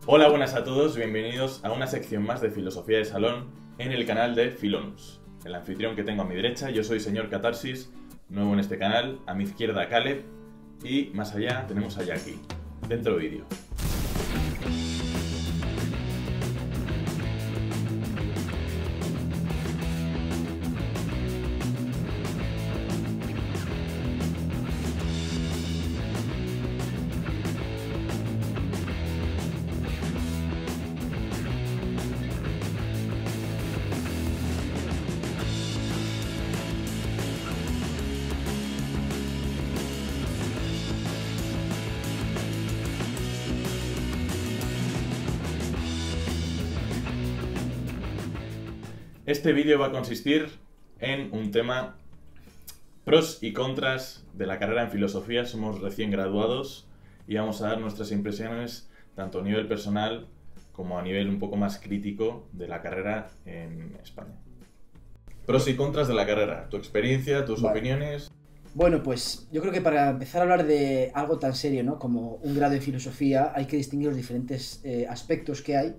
Hola, buenas a todos, bienvenidos a una sección más de Filosofía de Salón en el canal de Filonus. El anfitrión que tengo a mi derecha, yo soy señor Catarsis, nuevo en este canal, a mi izquierda Caleb y más allá tenemos a Jackie. Dentro vídeo. Este vídeo va a consistir en un tema pros y contras de la carrera en filosofía. Somos recién graduados y vamos a dar nuestras impresiones tanto a nivel personal como a nivel un poco más crítico de la carrera en España. Pros y contras de la carrera, tu experiencia, tus opiniones. Bueno, pues yo creo que para empezar a hablar de algo tan serio, ¿no?, como un grado en filosofía, hay que distinguir los diferentes aspectos que hay.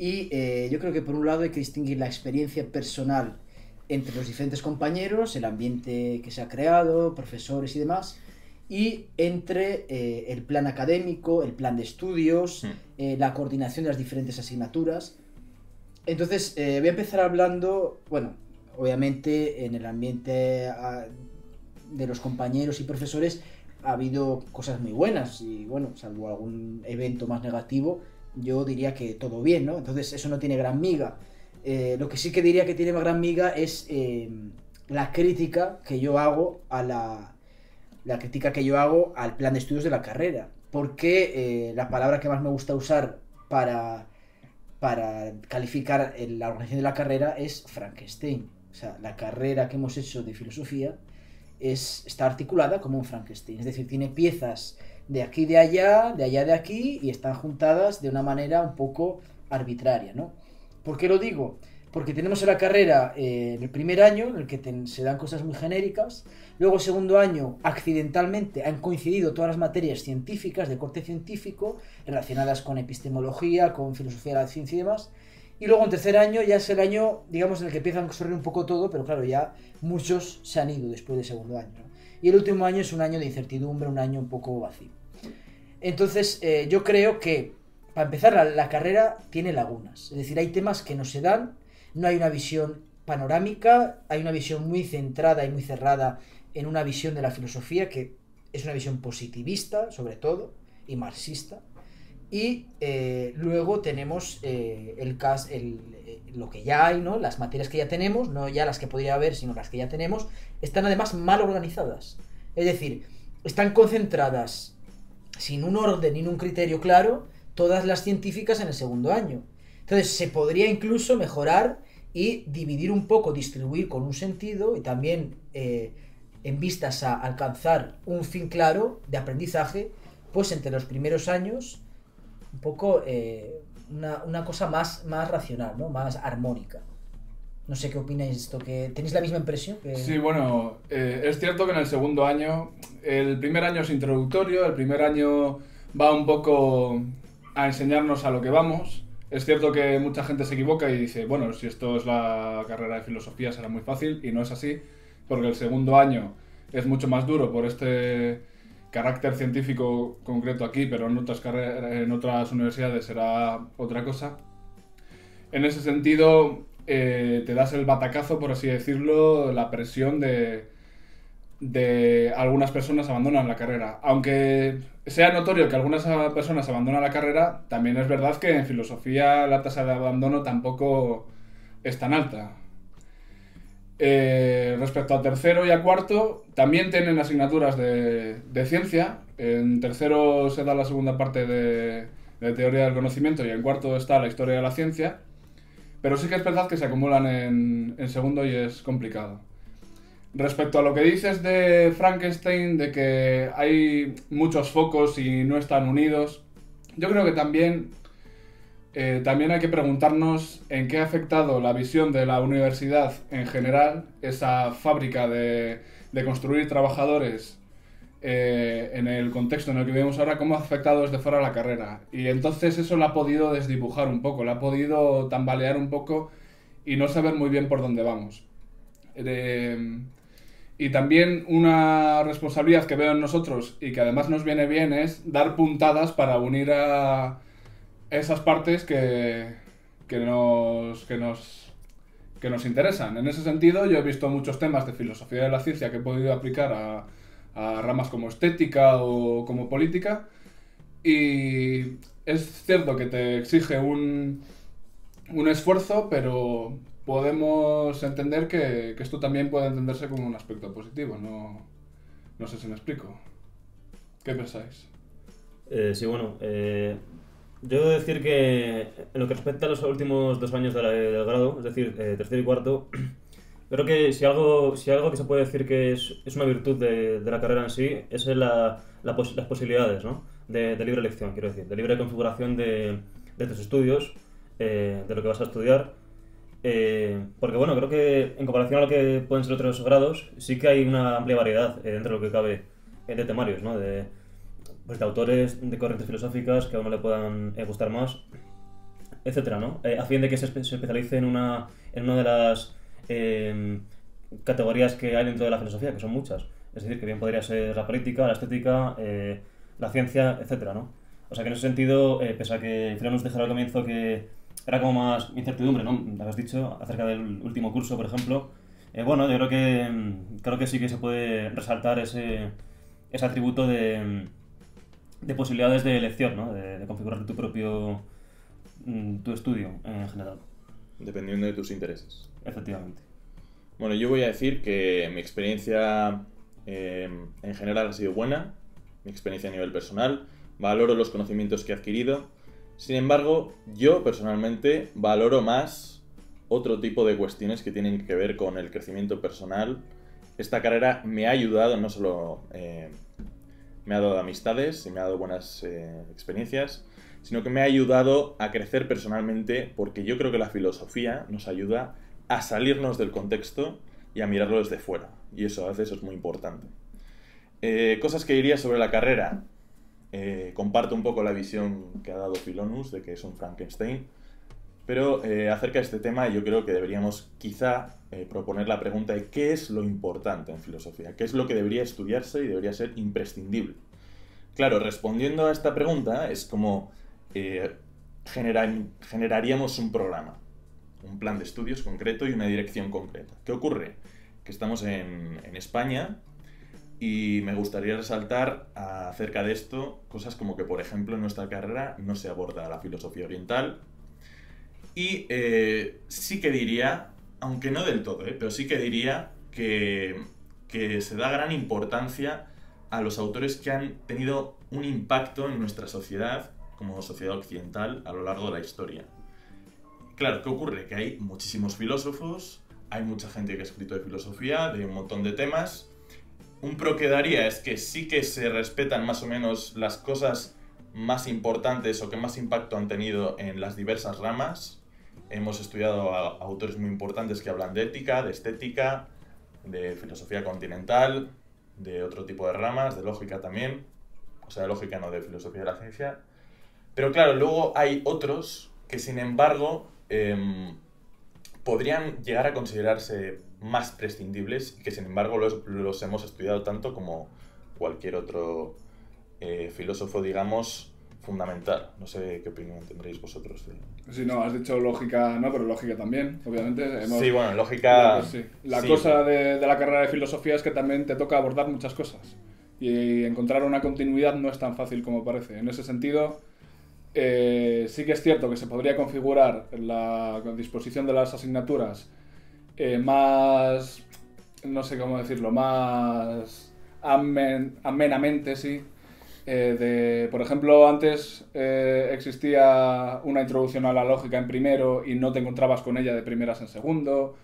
Y yo creo que por un lado hay que distinguir la experiencia personal entre los diferentes compañeros, el ambiente que se ha creado, profesores y demás, y entre el plan académico, el plan de estudios, la coordinación de las diferentes asignaturas. Entonces, voy a empezar hablando, bueno, obviamente en el ambiente de los compañeros y profesores ha habido cosas muy buenas y, bueno, salvo algún evento más negativo, yo diría que todo bien, ¿no? Entonces eso no tiene gran miga. Lo que sí que diría que tiene gran miga es la crítica que yo hago a la crítica que yo hago al plan de estudios de la carrera. Porque la palabra que más me gusta usar para calificar la organización de la carrera es Frankenstein. O sea, la carrera que hemos hecho de filosofía está articulada como un Frankenstein. Es decir, tiene piezas de aquí, de allá, de aquí, y están juntadas de una manera un poco arbitraria, ¿no? ¿Por qué lo digo? Porque tenemos en la carrera en el primer año, en el que se dan cosas muy genéricas. Luego, el segundo año, accidentalmente, han coincidido todas las materias científicas, de corte científico, relacionadas con epistemología, con filosofía de la ciencia y demás. Y luego, en tercer año, ya es el año, digamos, en el que empiezan a correr un poco todo, pero claro, ya muchos se han ido después del segundo año, ¿no? Y el último año es un año de incertidumbre, un año un poco vacío. Entonces, yo creo que, para empezar, la carrera tiene lagunas. Es decir, hay temas que no se dan, no hay una visión panorámica, hay una visión muy centrada y muy cerrada en una visión de la filosofía que es una visión positivista, sobre todo, y marxista. Y luego tenemos lo que ya hay, ¿no? Las materias que ya tenemos, no ya las que podría haber, sino las que ya tenemos, están además mal organizadas. Es decir, están concentradas sin un orden ni un criterio claro, todas las científicas en el segundo año. Entonces se podría incluso mejorar y dividir un poco, distribuir con un sentido y también en vistas a alcanzar un fin claro de aprendizaje, pues entre los primeros años un poco una cosa más racional, ¿no?, más armónica. No sé qué opináis de esto, que ¿tenéis la misma impresión? Sí, bueno, es cierto que en el segundo año, el primer año es introductorio, el primer año va un poco a enseñarnos a lo que vamos. Es cierto que mucha gente se equivoca y dice, bueno, si esto es la carrera de filosofía será muy fácil, y no es así, porque el segundo año es mucho más duro por este carácter científico concreto aquí, pero en otras universidades será otra cosa. En ese sentido, te das el batacazo, por así decirlo, la presión de algunas personas abandonan la carrera. Aunque sea notorio que algunas personas abandonan la carrera, también es verdad que en filosofía la tasa de abandono tampoco es tan alta. Respecto a tercero y a cuarto, también tienen asignaturas de ciencia. En tercero se da la segunda parte de teoría del conocimiento y en cuarto está la historia de la ciencia. Pero sí que es verdad que se acumulan en segundo y es complicado. Respecto a lo que dices de Frankenstein, de que hay muchos focos y no están unidos, yo creo que también hay que preguntarnos en qué ha afectado la visión de la universidad en general, esa fábrica de construir trabajadores en el contexto en el que vivimos ahora, cómo ha afectado desde fuera la carrera. Y entonces eso la ha podido desdibujar un poco, la ha podido tambalear un poco y no saber muy bien por dónde vamos. Y también una responsabilidad que veo en nosotros y que además nos viene bien es dar puntadas para unir a esas partes que nos interesan. En ese sentido, yo he visto muchos temas de filosofía de la ciencia que he podido aplicar a ramas como estética o como política, y es cierto que te exige un esfuerzo, pero podemos entender que esto también puede entenderse como un aspecto positivo. No sé si me explico. ¿Qué pensáis? Sí, bueno, yo debo decir que en lo que respecta a los últimos 2 años del grado, es decir, tercero y cuarto, creo que si algo que se puede decir que es una virtud de la carrera en sí, es las posibilidades, ¿no? de libre elección, quiero decir, de libre configuración de tus estudios, de lo que vas a estudiar. Porque bueno, creo que en comparación a lo que pueden ser otros grados, sí que hay una amplia variedad dentro de lo que cabe de temarios, ¿no? Pues de autores, de corrientes filosóficas que a uno le puedan gustar más, etcétera, ¿no? A fin de que se especialice en una de las categorías que hay dentro de la filosofía, que son muchas. Es decir, que bien podría ser la política, la estética, la ciencia, etcétera, ¿no? O sea que en ese sentido, pese a que Filón nos dijera al comienzo que era como más incertidumbre, ¿no? Lo habéis dicho, acerca del último curso, por ejemplo. Bueno, yo creo que sí que se puede resaltar ese atributo de posibilidades de elección, ¿no? De configurar tu estudio en general. Dependiendo de tus intereses. Efectivamente. Bueno, yo voy a decir que mi experiencia en general ha sido buena, mi experiencia a nivel personal, valoro los conocimientos que he adquirido. Sin embargo, yo personalmente valoro más otro tipo de cuestiones que tienen que ver con el crecimiento personal. Esta carrera me ha ayudado, no solo me ha dado amistades y me ha dado buenas experiencias, sino que me ha ayudado a crecer personalmente, porque yo creo que la filosofía nos ayuda a salirnos del contexto y a mirarlo desde fuera. Y eso a veces es muy importante. Cosas que diría sobre la carrera. Comparto un poco la visión que ha dado Filonus de que es un Frankenstein, pero acerca de este tema yo creo que deberíamos quizá proponer la pregunta de qué es lo importante en filosofía, qué es lo que debería estudiarse y debería ser imprescindible. Claro, respondiendo a esta pregunta es como generaríamos un programa, un plan de estudios concreto y una dirección concreta. ¿Qué ocurre? Que estamos en España. Y me gustaría resaltar acerca de esto cosas como que, por ejemplo, en nuestra carrera no se aborda la filosofía oriental. Y sí que diría, aunque no del todo, pero sí que diría que se da gran importancia a los autores que han tenido un impacto en nuestra sociedad, como sociedad occidental, a lo largo de la historia. Claro, ¿qué ocurre? Que hay muchísimos filósofos, hay mucha gente que ha escrito de filosofía, de un montón de temas. Un pro que daría es que sí que se respetan más o menos las cosas más importantes o que más impacto han tenido en las diversas ramas. Hemos estudiado a autores muy importantes que hablan de ética, de estética, de filosofía continental, de otro tipo de ramas, de lógica también. O sea, de lógica no, de filosofía de la ciencia. Pero claro, luego hay otros que sin embargo podrían llegar a considerarse más prescindibles y que sin embargo los hemos estudiado tanto como cualquier otro filósofo, digamos, fundamental. No sé qué opinión tendréis vosotros. Sí, no, has dicho lógica, no, pero lógica también, obviamente. Sí, bueno, lógica... Sí. La cosa de la carrera de filosofía es que también te toca abordar muchas cosas. Y encontrar una continuidad no es tan fácil como parece. En ese sentido, sí que es cierto que se podría configurar la disposición de las asignaturas más, no sé cómo decirlo, más amenamente, sí. Por ejemplo, antes existía una introducción a la lógica en primero y no te encontrabas con ella de primeras en segundo,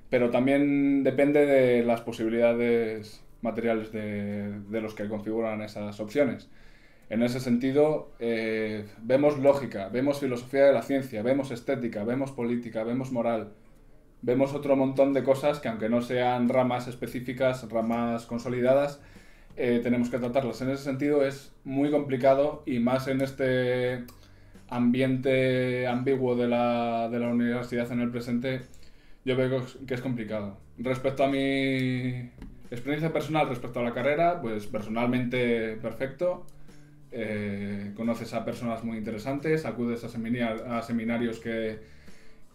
pero también depende de las posibilidades materiales de los que configuran esas opciones. En ese sentido, vemos lógica, vemos filosofía de la ciencia, vemos estética, vemos política, vemos moral. Vemos otro montón de cosas que, aunque no sean ramas específicas, ramas consolidadas, tenemos que tratarlas. En ese sentido es muy complicado, y más en este ambiente ambiguo de la universidad en el presente, yo veo que es complicado. Respecto a mi experiencia personal respecto a la carrera, pues personalmente perfecto. Conoces a personas muy interesantes, acudes a seminarios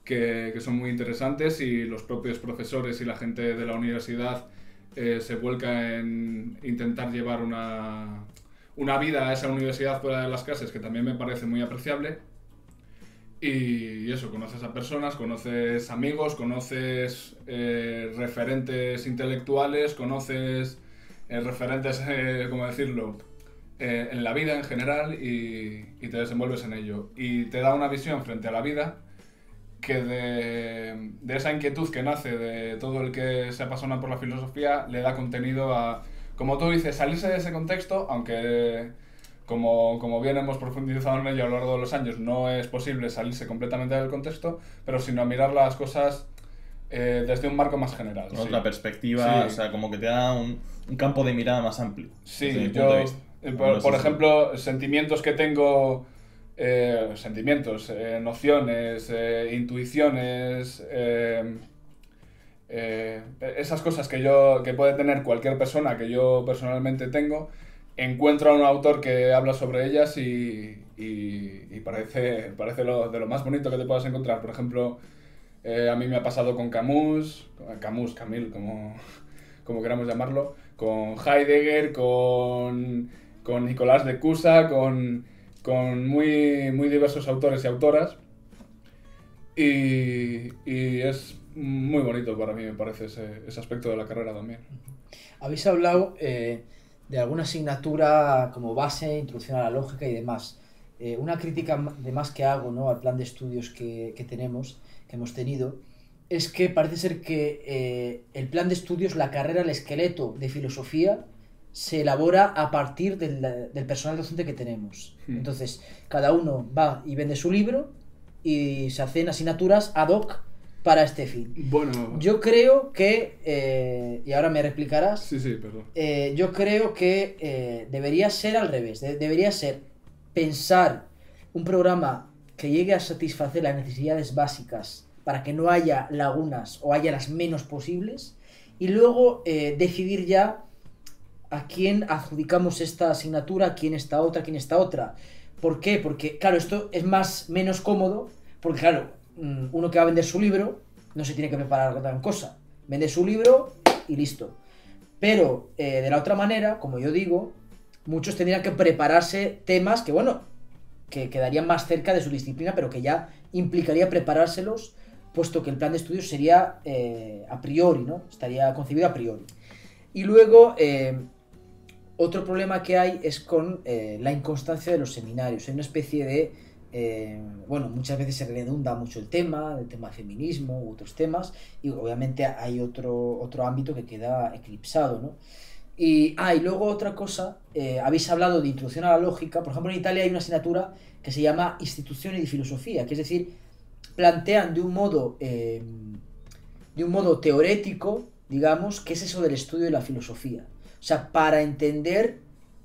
que son muy interesantes, y los propios profesores y la gente de la universidad se vuelca en intentar llevar una vida a esa universidad fuera de las clases, que también me parece muy apreciable. Y eso, conoces a personas, conoces amigos, conoces referentes intelectuales, conoces referentes, ¿cómo decirlo?, en la vida en general, y te desenvuelves en ello. Y te da una visión frente a la vida que de esa inquietud que nace de todo el que se apasiona por la filosofía, le da contenido a, como tú dices, salirse de ese contexto, aunque como bien hemos profundizado en ello a lo largo de los años, no es posible salirse completamente del contexto, pero sino mirar las cosas desde un marco más general. Con otra perspectiva, Sí. o sea, como que te da un campo de mirada más amplio. Sí, desde mi punto de vista. por ejemplo, sentimientos que tengo, nociones, intuiciones, esas cosas que puede tener cualquier persona, que yo personalmente tengo, encuentro a un autor que habla sobre ellas y parece de lo más bonito que te puedas encontrar. Por ejemplo, a mí me ha pasado con Camus, Camille, como queramos llamarlo, con Heidegger, con Nicolás de Cusa, con muy, muy diversos autores y autoras, y es muy bonito para mí, me parece, ese aspecto de la carrera también. Habéis hablado de alguna asignatura como base, introducción a la lógica y demás. Una crítica de más que hago, ¿no?, al plan de estudios que hemos tenido, es que parece ser que el plan de estudios, la carrera, el esqueleto de filosofía, se elabora a partir del personal docente que tenemos. Entonces, cada uno va y vende su libro y se hacen asignaturas ad hoc para este fin. Bueno, Yo creo que, y ahora me replicarás, sí, perdón. yo creo que debería ser al revés. Debería ser pensar un programa que llegue a satisfacer las necesidades básicas para que no haya lagunas o haya las menos posibles, y luego decidir ya a quién adjudicamos esta asignatura, a quién esta otra, a quién esta otra. ¿Por qué? Porque, claro, esto es menos cómodo, porque, claro, uno que va a vender su libro no se tiene que preparar gran cosa. Vende su libro y listo. Pero, de la otra manera, como yo digo, muchos tendrían que prepararse temas que, bueno, que quedarían más cerca de su disciplina, pero que ya implicaría preparárselos, puesto que el plan de estudios sería a priori, ¿no? Estaría concebido a priori. Y luego, otro problema que hay es con la inconstancia de los seminarios. Hay una especie de... bueno, muchas veces se redunda mucho el tema del feminismo u otros temas, y obviamente hay otro ámbito que queda eclipsado, ¿no? Y luego otra cosa, habéis hablado de introducción a la lógica. Por ejemplo, en Italia hay una asignatura que se llama Instituciones de Filosofía, que es decir, plantean de un modo teorético, digamos, qué es eso del estudio de la filosofía. O sea, para entender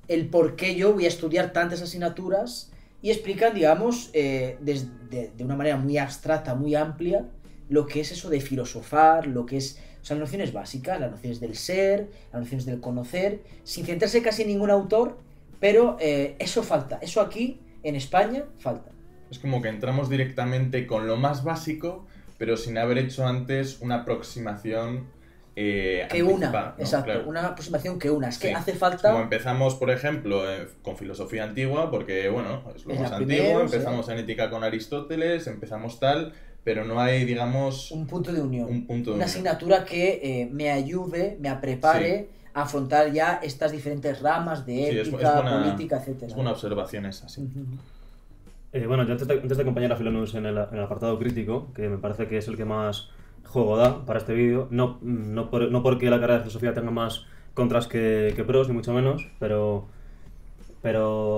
el por qué yo voy a estudiar tantas asignaturas, y explican, digamos, de una manera muy abstracta, muy amplia, lo que es eso de filosofar, lo que es, o sea, las nociones básicas, las nociones del ser, las nociones del conocer, sin centrarse casi en ningún autor, pero eso falta, eso aquí, en España, falta. Es como que entramos directamente con lo más básico, pero sin haber hecho antes una aproximación que anticipada, ¿no? exacto, Claro. una aproximación que una. Es que Sí. hace falta... Como empezamos, por ejemplo, con filosofía antigua, porque, bueno, es lo Es más la antiguo, primera, empezamos en ética con Aristóteles, empezamos tal, pero no hay, digamos, un punto de unión. un punto de Una unión. asignatura que me ayude, me prepare a afrontar ya estas diferentes ramas de Sí, es ética, buena- política, etcétera. Es buena observación esa, sí. Bueno, yo antes de acompañar a Filonus en el apartado crítico, que me parece que es el que más juego da para este vídeo, no porque la carrera de filosofía tenga más contras que pros, ni mucho menos, pero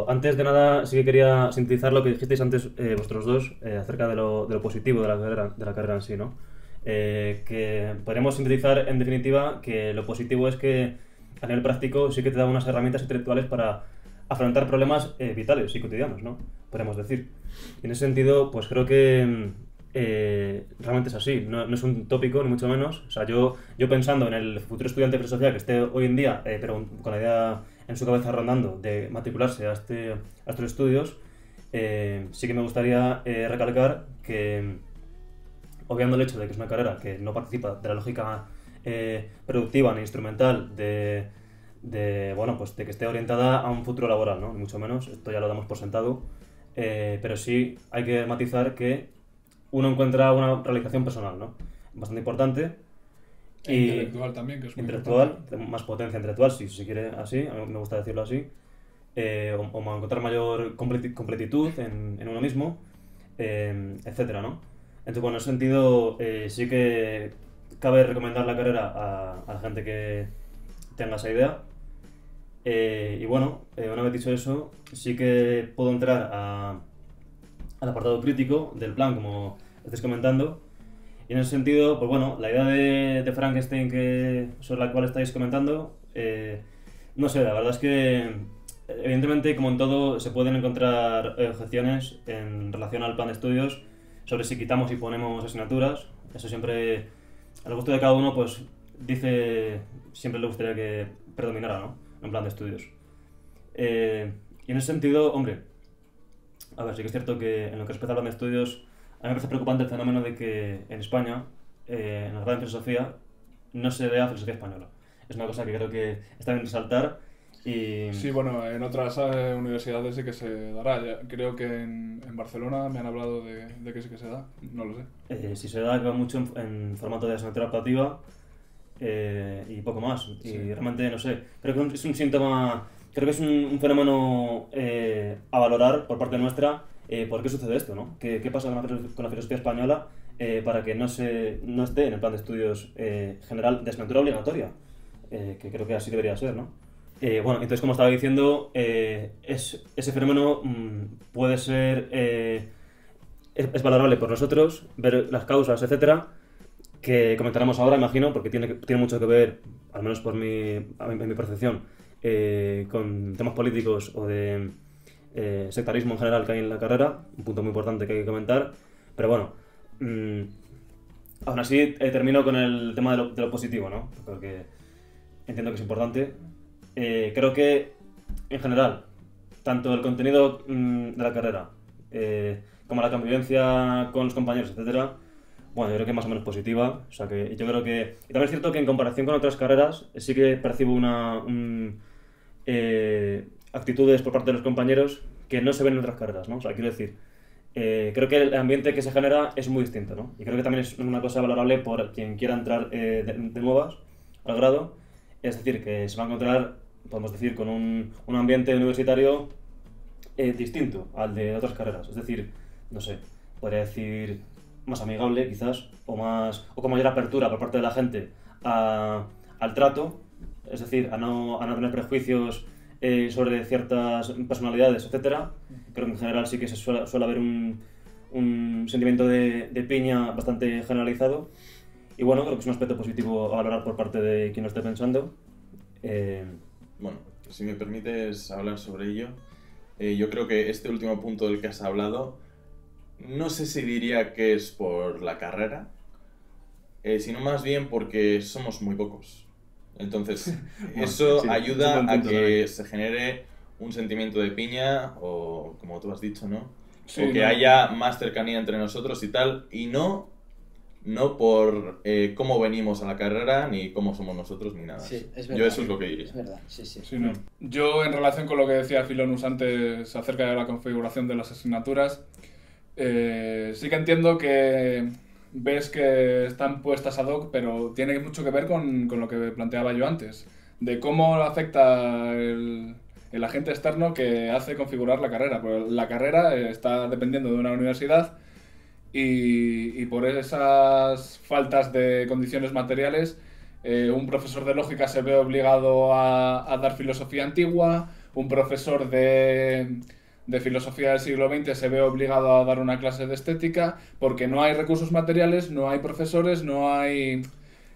antes de nada sí que quería sintetizar lo que dijisteis antes vosotros dos acerca de lo positivo de la carrera en sí, ¿no? Que podríamos sintetizar en definitiva que lo positivo es que a nivel práctico sí que te da unas herramientas intelectuales para afrontar problemas vitales y cotidianos, ¿no? Podríamos decir. Y en ese sentido, pues creo que realmente es así, no es un tópico ni mucho menos. O sea, yo pensando en el futuro estudiante de filosofía que esté hoy en día, pero con la idea en su cabeza rondando de matricularse a estos estudios, sí que me gustaría recalcar que, obviando el hecho de que es una carrera que no participa de la lógica productiva ni instrumental bueno, pues de que esté orientada a un futuro laboral, ¿no? Ni mucho menos, esto ya lo damos por sentado, pero sí hay que matizar que uno encuentra una realización personal, ¿no? Bastante importante. E intelectual también, que es muy intelectual, importante. más potencia intelectual, si se quiere así, a mí me gusta decirlo así, o encontrar mayor completitud en uno mismo, etcétera, ¿no? Entonces, bueno, en ese sentido, sí que cabe recomendar la carrera a la gente que tenga esa idea. Y bueno, una vez dicho eso, sí que puedo entrar al apartado crítico del plan, como estáis comentando. Y en ese sentido, pues bueno, la idea de Frankenstein sobre la cual estáis comentando, no sé, la verdad es que evidentemente, como en todo, se pueden encontrar objeciones en relación al plan de estudios sobre si quitamos y ponemos asignaturas. Eso siempre, al gusto de cada uno, pues dice, siempre le gustaría que predominara, ¿no? En plan de estudios. Y en ese sentido, hombre, a ver, sí que es cierto que en lo que respecta al plan de estudios, a mí me parece preocupante el fenómeno de que en España, en la grado de filosofía, no se vea filosofía española. Es una cosa que creo que está bien resaltar y... Sí, bueno, en otras universidades sí que se dará. Creo que en Barcelona me han hablado de que sí que se da, no lo sé. Si se da, que va mucho en formato de asignatura optativa y poco más. Sí. Y realmente, no sé, creo que es un síntoma, creo que es un fenómeno a valorar por parte nuestra. ¿Por qué sucede esto, no? ¿Qué pasa con la filosofía española para que no esté en el plan de estudios general de asignatura obligatoria? Que creo que así debería ser, ¿no? Bueno, entonces, como estaba diciendo, ese fenómeno puede ser... es valorable por nosotros, ver las causas, etcétera, que comentaremos ahora, imagino, porque tiene mucho que ver, al menos por en mi percepción, con temas políticos o de sectarismo en general que hay en la carrera, un punto muy importante que hay que comentar. Pero bueno, aún así termino con el tema de lo positivo, ¿no? Porque entiendo que es importante. Creo que, en general, tanto el contenido de la carrera como la convivencia con los compañeros, etcétera, bueno, yo creo que es más o menos positiva. O sea que yo creo que... Y también es cierto que en comparación con otras carreras sí que percibo actitudes por parte de los compañeros que no se ven en otras carreras, ¿no? O sea, quiero decir, creo que el ambiente que se genera es muy distinto, ¿no? Y creo que también es una cosa valorable por quien quiera entrar de nuevas al grado. Es decir, que se va a encontrar, podemos decir, con un ambiente universitario distinto al de otras carreras. Es decir, no sé, podría decir más amigable quizás, o con mayor apertura por parte de la gente al trato, es decir, a no tener prejuicios sobre ciertas personalidades, etcétera. Creo que en general sí que suele haber un sentimiento de piña bastante generalizado. Y bueno, creo que es un aspecto positivo a valorar por parte de quien lo esté pensando. Bueno, si me permites hablar sobre ello, yo creo que este último punto del que has hablado, no sé si diría que es por la carrera, sino más bien porque somos muy pocos. Entonces, Bueno, eso sí, ayuda es un buen a punto que también. se genere un sentimiento de piña, o como tú has dicho, ¿no? Sí, o que no. haya más cercanía entre nosotros y tal, y no por cómo venimos a la carrera, ni cómo somos nosotros, ni nada. Sí, es Yo verdad. eso es lo que diría. Es verdad, sí, sí. Sí, no. Yo, en relación con lo que decía Filonus antes acerca de la configuración de las asignaturas, sí que entiendo que ves que están puestas ad hoc, pero tiene mucho que ver con lo que planteaba yo antes, de cómo afecta el agente externo que hace configurar la carrera. Pues la carrera está dependiendo de una universidad y por esas faltas de condiciones materiales, un profesor de lógica se ve obligado a dar filosofía antigua, un profesor de filosofía del siglo XX se ve obligado a dar una clase de estética, porque no hay recursos materiales, no hay profesores, no hay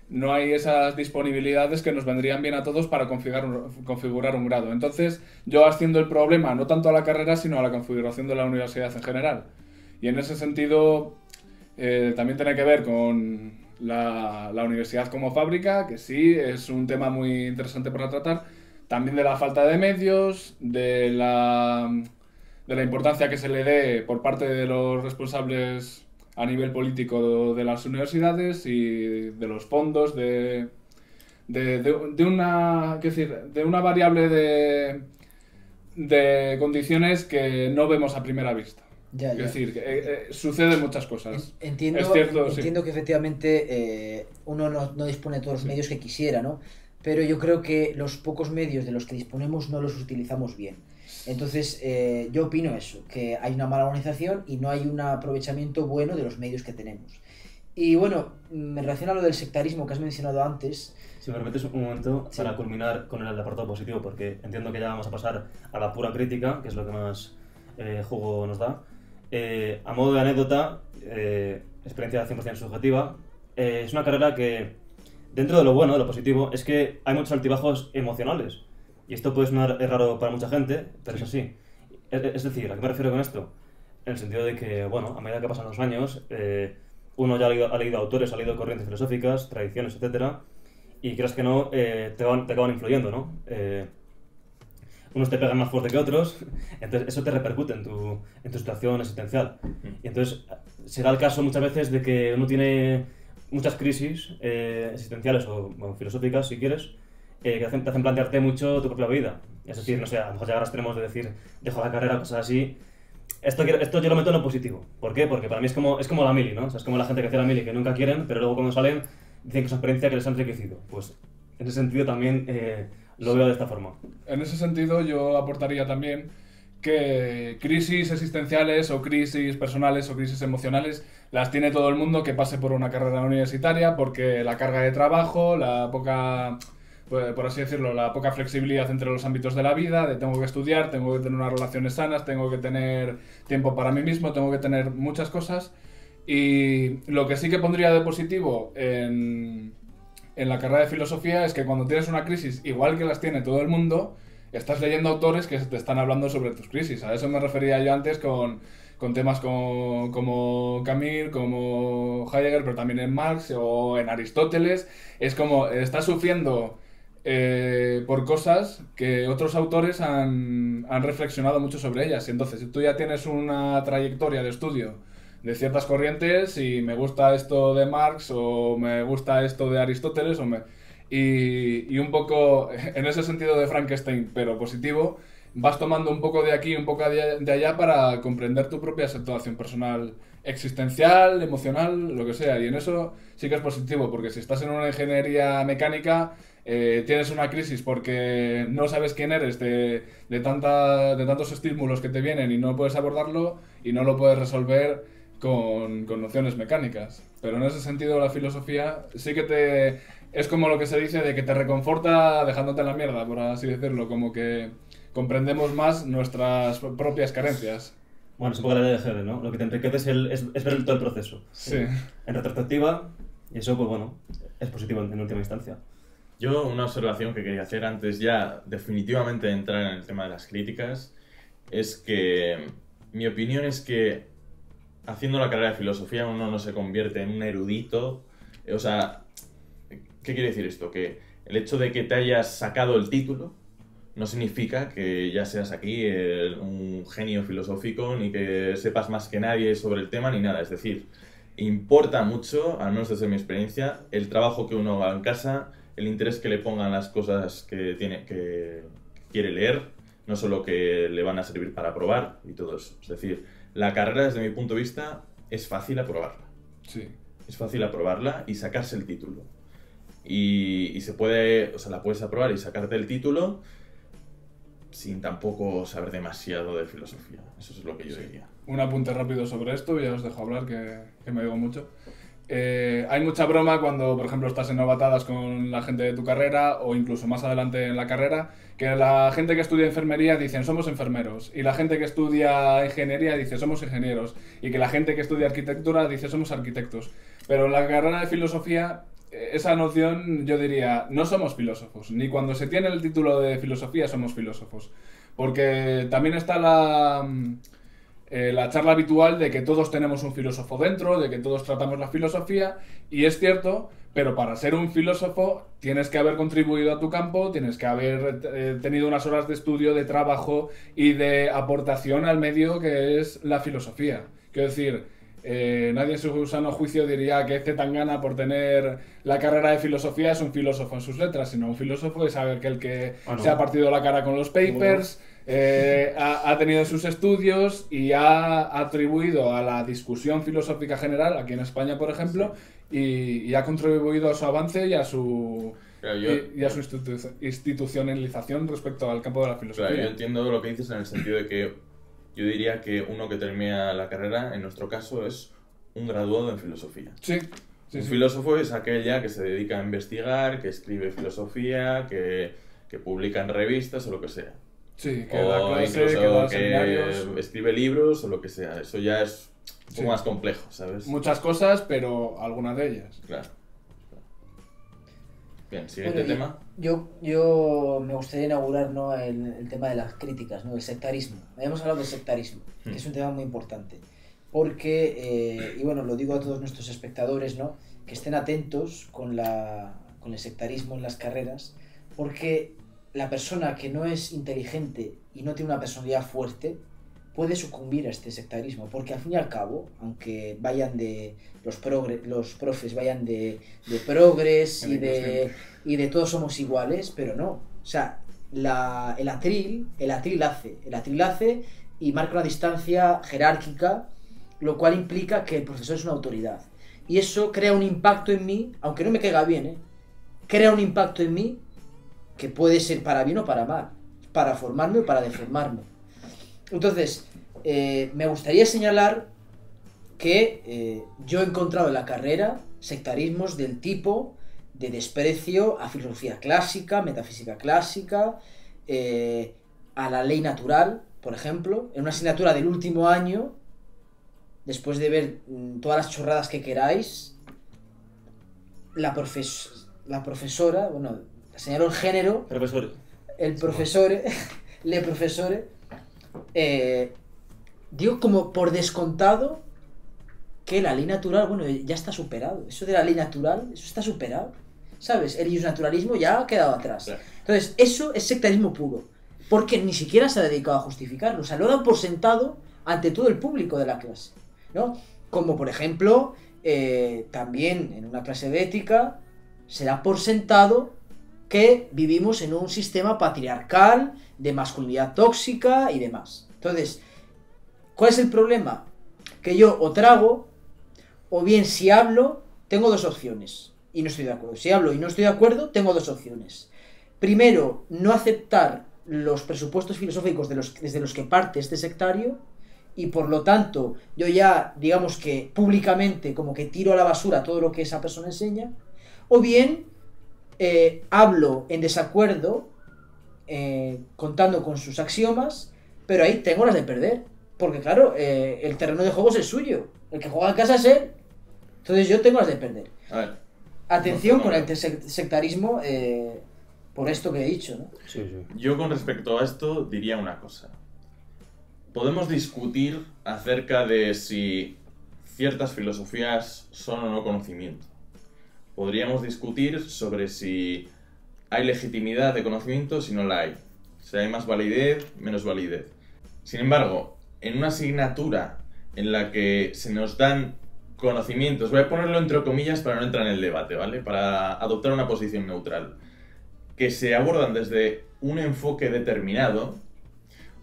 no hay esas disponibilidades que nos vendrían bien a todos para configurar un grado. Entonces, yo asciendo el problema no tanto a la carrera, sino a la configuración de la universidad en general. Y en ese sentido, también tiene que ver con la universidad como fábrica, que sí, es un tema muy interesante para tratar. También de la falta de medios, de la importancia que se le dé por parte de los responsables a nivel político de las universidades y de los fondos, de una variable de condiciones que no vemos a primera vista. Ya. Es decir, suceden muchas cosas. Entiendo, es cierto, entiendo sí. que efectivamente uno no dispone de todos los medios que quisiera, ¿no? Pero yo creo que los pocos medios de los que disponemos no los utilizamos bien. Entonces, yo opino eso, que hay una mala organización y no hay un aprovechamiento bueno de los medios que tenemos. Y bueno, me relaciona a lo del sectarismo que has mencionado antes. Si me permites un momento, Sí. para culminar con el apartado positivo, porque entiendo que ya vamos a pasar a la pura crítica, que es lo que más jugo nos da. A modo de anécdota, experiencia 100% subjetiva, es una carrera que, dentro de lo bueno, de lo positivo, es que hay muchos altibajos emocionales. Y esto puede sonar raro para mucha gente, pero es así. Es decir, ¿a qué me refiero con esto? En el sentido de que, bueno, a medida que pasan los años, uno ya ha leído autores, ha leído corrientes filosóficas, tradiciones, etcétera, y creas que no, te acaban influyendo, ¿no? Unos te pegan más fuerte que otros, entonces eso te repercute en tu situación existencial. Y entonces se da el caso muchas veces de que uno tiene muchas crisis existenciales o bueno, filosóficas, si quieres, que te hacen plantearte mucho tu propia vida. Es decir, no sé, a lo mejor ya ahora tenemos de decir, dejo la carrera, cosas así. Esto yo lo meto en lo positivo. ¿Por qué? Porque para mí es como la mili, ¿no? O sea, es como la gente que hace la mili que nunca quieren, pero luego cuando salen dicen que es una experiencia que les ha enriquecido. Pues en ese sentido también lo veo de esta forma. En ese sentido yo aportaría también que crisis existenciales o crisis personales o crisis emocionales las tiene todo el mundo que pase por una carrera universitaria, porque la carga de trabajo, la poca, por así decirlo, la poca flexibilidad entre los ámbitos de la vida, de tengo que estudiar, tengo que tener unas relaciones sanas, tengo que tener tiempo para mí mismo, tengo que tener muchas cosas. Y lo que sí que pondría de positivo en la carrera de filosofía es que cuando tienes una crisis, igual que las tiene todo el mundo, estás leyendo autores que te están hablando sobre tus crisis. A eso me refería yo antes con temas como Camus, como Heidegger, pero también en Marx o en Aristóteles. Es como estás sufriendo por cosas que otros autores han reflexionado mucho sobre ellas. Y entonces, si tú ya tienes una trayectoria de estudio de ciertas corrientes y me gusta esto de Marx o me gusta esto de Aristóteles y un poco en ese sentido de Frankenstein, pero positivo, vas tomando un poco de aquí, un poco de allá para comprender tu propia situación personal, existencial, emocional, lo que sea. Y en eso sí que es positivo, porque si estás en una ingeniería mecánica, tienes una crisis porque no sabes quién eres de tantos estímulos que te vienen y no puedes abordarlo y no lo puedes resolver con nociones mecánicas. Pero en ese sentido la filosofía sí que es como lo que se dice de que te reconforta dejándote en la mierda, por así decirlo, como que comprendemos más nuestras propias carencias. Bueno, es un poco la ley de Hegel, ¿no? Lo que te enriquece es ver todo el proceso. Sí. En retrospectiva, y eso, pues bueno, es positivo en última instancia. Yo una observación que quería hacer antes ya definitivamente de entrar en el tema de las críticas es que mi opinión es que haciendo la carrera de filosofía uno no se convierte en un erudito. O sea, ¿qué quiere decir esto? Que el hecho de que te hayas sacado el título no significa que ya seas aquí un genio filosófico ni que sepas más que nadie sobre el tema ni nada. Es decir, importa mucho, al menos desde mi experiencia, el trabajo que uno haga en casa, el interés que le pongan las cosas que quiere leer, no solo que le van a servir para aprobar y todo eso. Es decir, la carrera desde mi punto de vista es fácil aprobarla. Sí. Es fácil aprobarla y sacarse el título. Y se puede, o sea, la puedes aprobar y sacarte el título sin tampoco saber demasiado de filosofía. Eso es lo que yo diría. Un apunte rápido sobre esto, ya os dejo hablar, que me digo mucho. Hay mucha broma cuando, por ejemplo, estás en novatadas con la gente de tu carrera o incluso más adelante en la carrera, que la gente que estudia enfermería dicen somos enfermeros y la gente que estudia ingeniería dice somos ingenieros y que la gente que estudia arquitectura dice somos arquitectos. Pero en la carrera de filosofía esa noción, yo diría, no somos filósofos, ni cuando se tiene el título de filosofía somos filósofos, porque también está la charla habitual de que todos tenemos un filósofo dentro, de que todos tratamos la filosofía, y es cierto, pero para ser un filósofo tienes que haber contribuido a tu campo, tienes que haber tenido unas horas de estudio, de trabajo y de aportación al medio que es la filosofía. Quiero decir, nadie en su sano juicio diría que Zetangana, por tener la carrera de filosofía, es un filósofo en sus letras, sino un filósofo es saber que el que se ha partido la cara con los papers, ha tenido sus estudios y ha atribuido a la discusión filosófica general, aquí en España, por ejemplo, y ha contribuido a su avance y a su... y a su institucionalización respecto al campo de la filosofía. Claro, yo entiendo lo que dices en el sentido de que yo diría que uno que termina la carrera, en nuestro caso, es un graduado en filosofía. Sí. Un filósofo es aquel ya que se dedica a investigar, que escribe filosofía, que publica en revistas o lo que sea. Sí, que o da clase, incluso que da que seminarios. escribe libros o lo que sea. Eso ya es un poco más complejo, ¿sabes? Muchas cosas, pero algunas de ellas. Claro. Bien, siguiente tema. Yo me gustaría inaugurar, ¿no?, el tema de las críticas, ¿no?, del sectarismo. Habíamos hablado del sectarismo, que es un tema muy importante. Porque, y bueno, lo digo a todos nuestros espectadores, ¿no?, que estén atentos con el sectarismo en las carreras, porque la persona que no es inteligente y no tiene una personalidad fuerte puede sucumbir a este sectarismo, porque al fin y al cabo, aunque vayan de los profes vayan de progres y de todos somos iguales, pero no. O sea, el atril hace y marca una distancia jerárquica, lo cual implica que el profesor es una autoridad. Y eso crea un impacto en mí, aunque no me caiga bien, crea un impacto en mí que puede ser para bien o para mal, para formarme o para deformarme. Entonces, me gustaría señalar que yo he encontrado en la carrera sectarismos del tipo de desprecio a filosofía clásica, metafísica clásica, a la ley natural, por ejemplo, en una asignatura del último año, después de ver todas las chorradas que queráis, la profesora, bueno, señaló el género, el profesor, le profesore, digo como por descontado que la ley natural, bueno, ya está superado. Eso de la ley natural, eso está superado. ¿Sabes? El naturalismo ya ha quedado atrás. Claro. Entonces, eso es sectarismo puro. Porque ni siquiera se ha dedicado a justificarlo. O sea, lo dan por sentado ante todo el público de la clase, ¿no? Como, por ejemplo, también en una clase de ética se da por sentado que vivimos en un sistema patriarcal, de masculinidad tóxica y demás. Entonces, ¿cuál es el problema? Que yo o trago, o bien si hablo, tengo dos opciones y no estoy de acuerdo. Si hablo y no estoy de acuerdo, tengo dos opciones. Primero, no aceptar los presupuestos filosóficos desde los que parte este sectario, y por lo tanto, yo ya, digamos que públicamente, como que tiro a la basura todo lo que esa persona enseña, o bien hablo en desacuerdo, contando con sus axiomas, pero ahí tengo las de perder. Porque claro, el terreno de juego es el suyo. El que juega en casa es él. Entonces yo tengo las de perder. A ver. Atención con el sectarismo, por esto que he dicho, ¿no? Sí, sí. Yo con respecto a esto diría una cosa. Podemos discutir acerca de si ciertas filosofías son o no conocimiento. Podríamos discutir sobre si hay legitimidad de conocimiento o si no la hay. Si hay más validez, menos validez. Sin embargo, en una asignatura en la que se nos dan conocimientos, voy a ponerlo entre comillas para no entrar en el debate, ¿vale? Para adoptar una posición neutral, que se abordan desde un enfoque determinado,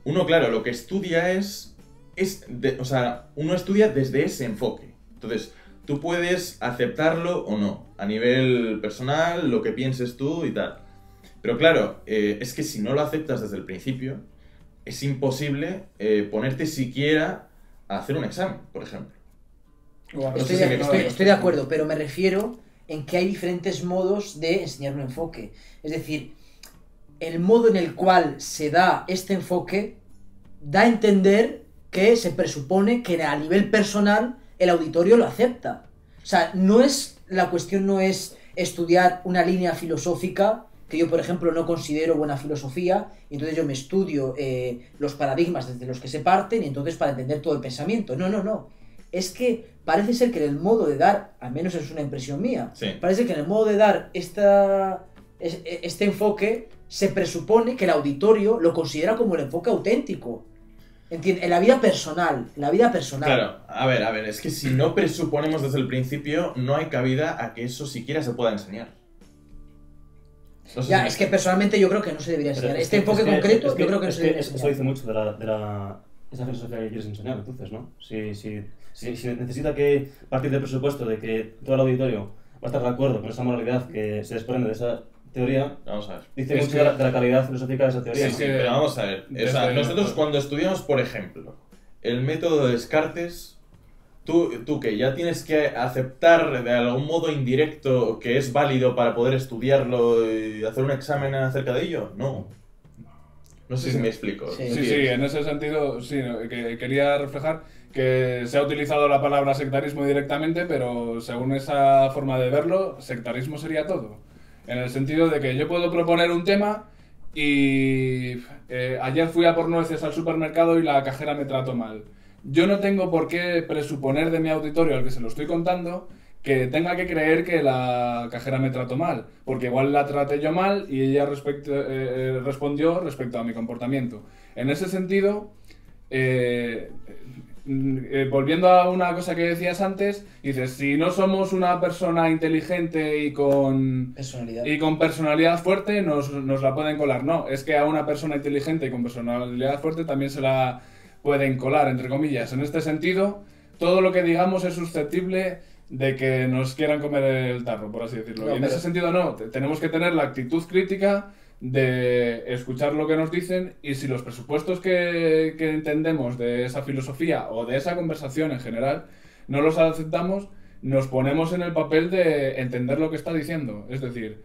uno, claro, lo que estudia o sea, uno estudia desde ese enfoque. Entonces, tú puedes aceptarlo o no, a nivel personal, lo que pienses tú y tal. Pero claro, es que si no lo aceptas desde el principio, es imposible ponerte siquiera a hacer un examen, por ejemplo. Bueno, Estoy de acuerdo, pero me refiero en que hay diferentes modos de enseñar un enfoque. Es decir, el modo en el cual se da este enfoque da a entender que se presupone que a nivel personal el auditorio lo acepta. O sea, la cuestión no es estudiar una línea filosófica que yo, por ejemplo, no considero buena filosofía, y entonces yo me estudio los paradigmas desde los que se parten, y entonces para entender todo el pensamiento. No. Es que parece ser que en el modo de dar, al menos es una impresión mía, Sí. parece que en el modo de dar este enfoque se presupone que el auditorio lo considera como el enfoque auténtico. En la vida personal, Claro, a ver, es que si no presuponemos desde el principio, no hay cabida a que eso siquiera se pueda enseñar. No sé Ya, si- es que personalmente yo creo que no se debería Pero enseñar. es Este que- enfoque es que- concreto, es que- yo creo que no es se debería Eso enseñar. dice mucho esa filosofía que quieres enseñar, entonces, ¿no? Si necesita que partir del presupuesto de que todo el auditorio va a estar de acuerdo con esa moralidad que se desprende de esa teoría, Vamos a ver. dice Es mucho que- de la calidad filosófica de esa teoría. Sí, Es sí, que pero vamos a ver. O sea, desde- nosotros cuando estudiamos, por ejemplo, el método de Descartes, tú que ya tienes que aceptar de algún modo indirecto que es válido para poder estudiarlo y hacer un examen acerca de ello, no. No sé Sí, si no. me explico. Sí. Sí, en ese sentido, sí, ¿no? Que quería reflejar que se ha utilizado la palabra sectarismo directamente, pero según esa forma de verlo, sectarismo sería todo. En el sentido de que yo puedo proponer un tema y ayer fui a por nueces al supermercado y la cajera me trató mal. Yo no tengo por qué presuponer de mi auditorio al que se lo estoy contando que tenga que creer que la cajera me trató mal, porque igual la traté yo mal y ella respondió respecto a mi comportamiento. En ese sentido, volviendo a una cosa que decías antes, dices, si no somos una persona inteligente y con personalidad fuerte, nos la pueden colar. No, es que a una persona inteligente y con personalidad fuerte también se la pueden colar, entre comillas. En este sentido, todo lo que digamos es susceptible de que nos quieran comer el tarro, por así decirlo. No, y en pero- ese sentido no, tenemos que tener la actitud crítica de escuchar lo que nos dicen, y si los presupuestos que entendemos de esa filosofía o de esa conversación en general no los aceptamos, nos ponemos en el papel de entender lo que está diciendo. Es decir,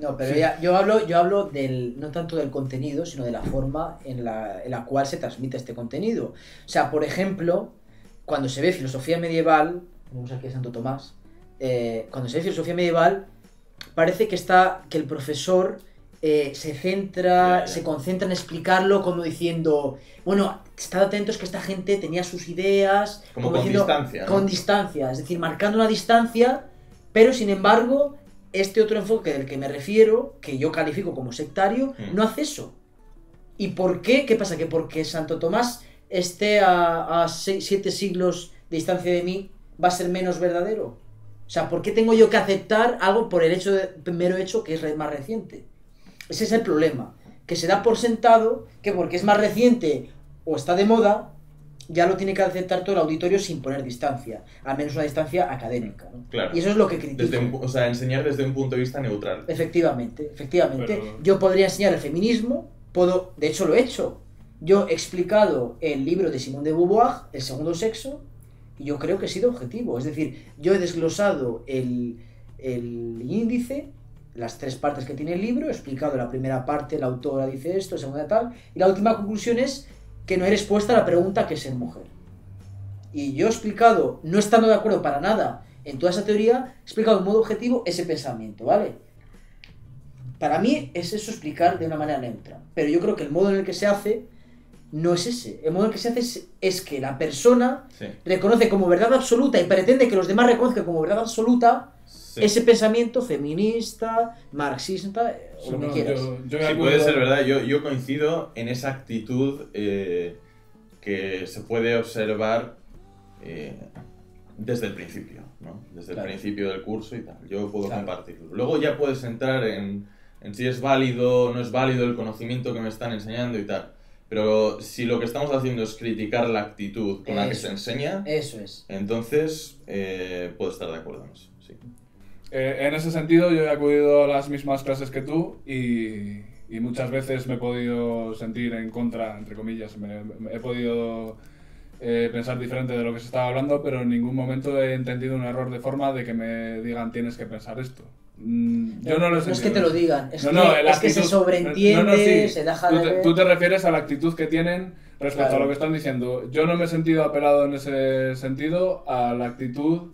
No, pero sí. yo hablo no tanto del contenido, sino de la forma en la cual se transmite este contenido. O sea, por ejemplo, cuando se ve filosofía medieval, tenemos aquí a Santo Tomás, cuando se ve filosofía medieval, parece que el profesor se concentra en explicarlo como diciendo, bueno, estad atentos que esta gente tenía sus ideas, Como con diciendo, distancia, ¿no? con distancia, es decir, marcando una distancia, pero sin embargo, este otro enfoque del que me refiero, que yo califico como sectario, no hace eso. ¿Y por qué? ¿Qué pasa? ¿Que porque Santo Tomás esté a 7 siglos de distancia de mí, va a ser menos verdadero? O sea, ¿por qué tengo yo que aceptar algo por el mero hecho que es más reciente? Ese es el problema, que se da por sentado que porque es más reciente o está de moda, ya lo tiene que aceptar todo el auditorio sin poner distancia, al menos una distancia académica, ¿no? Claro. Y eso es lo que critico. O sea, enseñar desde un punto de vista neutral. Efectivamente. Pero- Yo podría enseñar el feminismo, de hecho lo he hecho. Yo he explicado el libro de Simone de Beauvoir, El segundo sexo, y yo creo que he sido objetivo. Es decir, yo he desglosado el índice, las 3 partes que tiene el libro, he explicado la primera parte, la autora dice esto, la segunda tal, y la última conclusión es que no hay respuesta a la pregunta ¿qué es ser mujer? Y yo he explicado, no estando de acuerdo para nada en toda esa teoría, he explicado de modo objetivo ese pensamiento, ¿vale? Para mí es eso, explicar de una manera neutra. Pero yo creo que el modo en el que se hace no es ese. El modo en el que se hace es que la persona Sí. reconoce como verdad absoluta y pretende que los demás reconozcan como verdad absoluta Sí. ese pensamiento feminista, marxista, o lo que No, quieras. yo Sí, puede ser verdad. Yo coincido en esa actitud que se puede observar desde el principio, ¿no? Desde Claro. el principio del curso y tal. Yo puedo Claro. compartirlo. Luego ya puedes entrar en si es válido o no es válido el conocimiento que me están enseñando y tal. Pero si lo que estamos haciendo es criticar la actitud con la que Eso. se enseña, Eso es. entonces puedo estar de acuerdo en eso. Sí. En ese sentido, yo he acudido a las mismas clases que tú y muchas veces me he podido sentir en contra, entre comillas. He podido pensar diferente de lo que se estaba hablando, pero en ningún momento he entendido un error de forma de que me digan tienes que pensar esto. Yo no lo he No es sentido. que te lo digan, es, No, que, no, la es que se actitud- sobreentiende, no, sí. se deja Tú de te, ver. tú te refieres a la actitud que tienen respecto Claro. a lo que están diciendo. Yo no me he sentido apelado en ese sentido a la actitud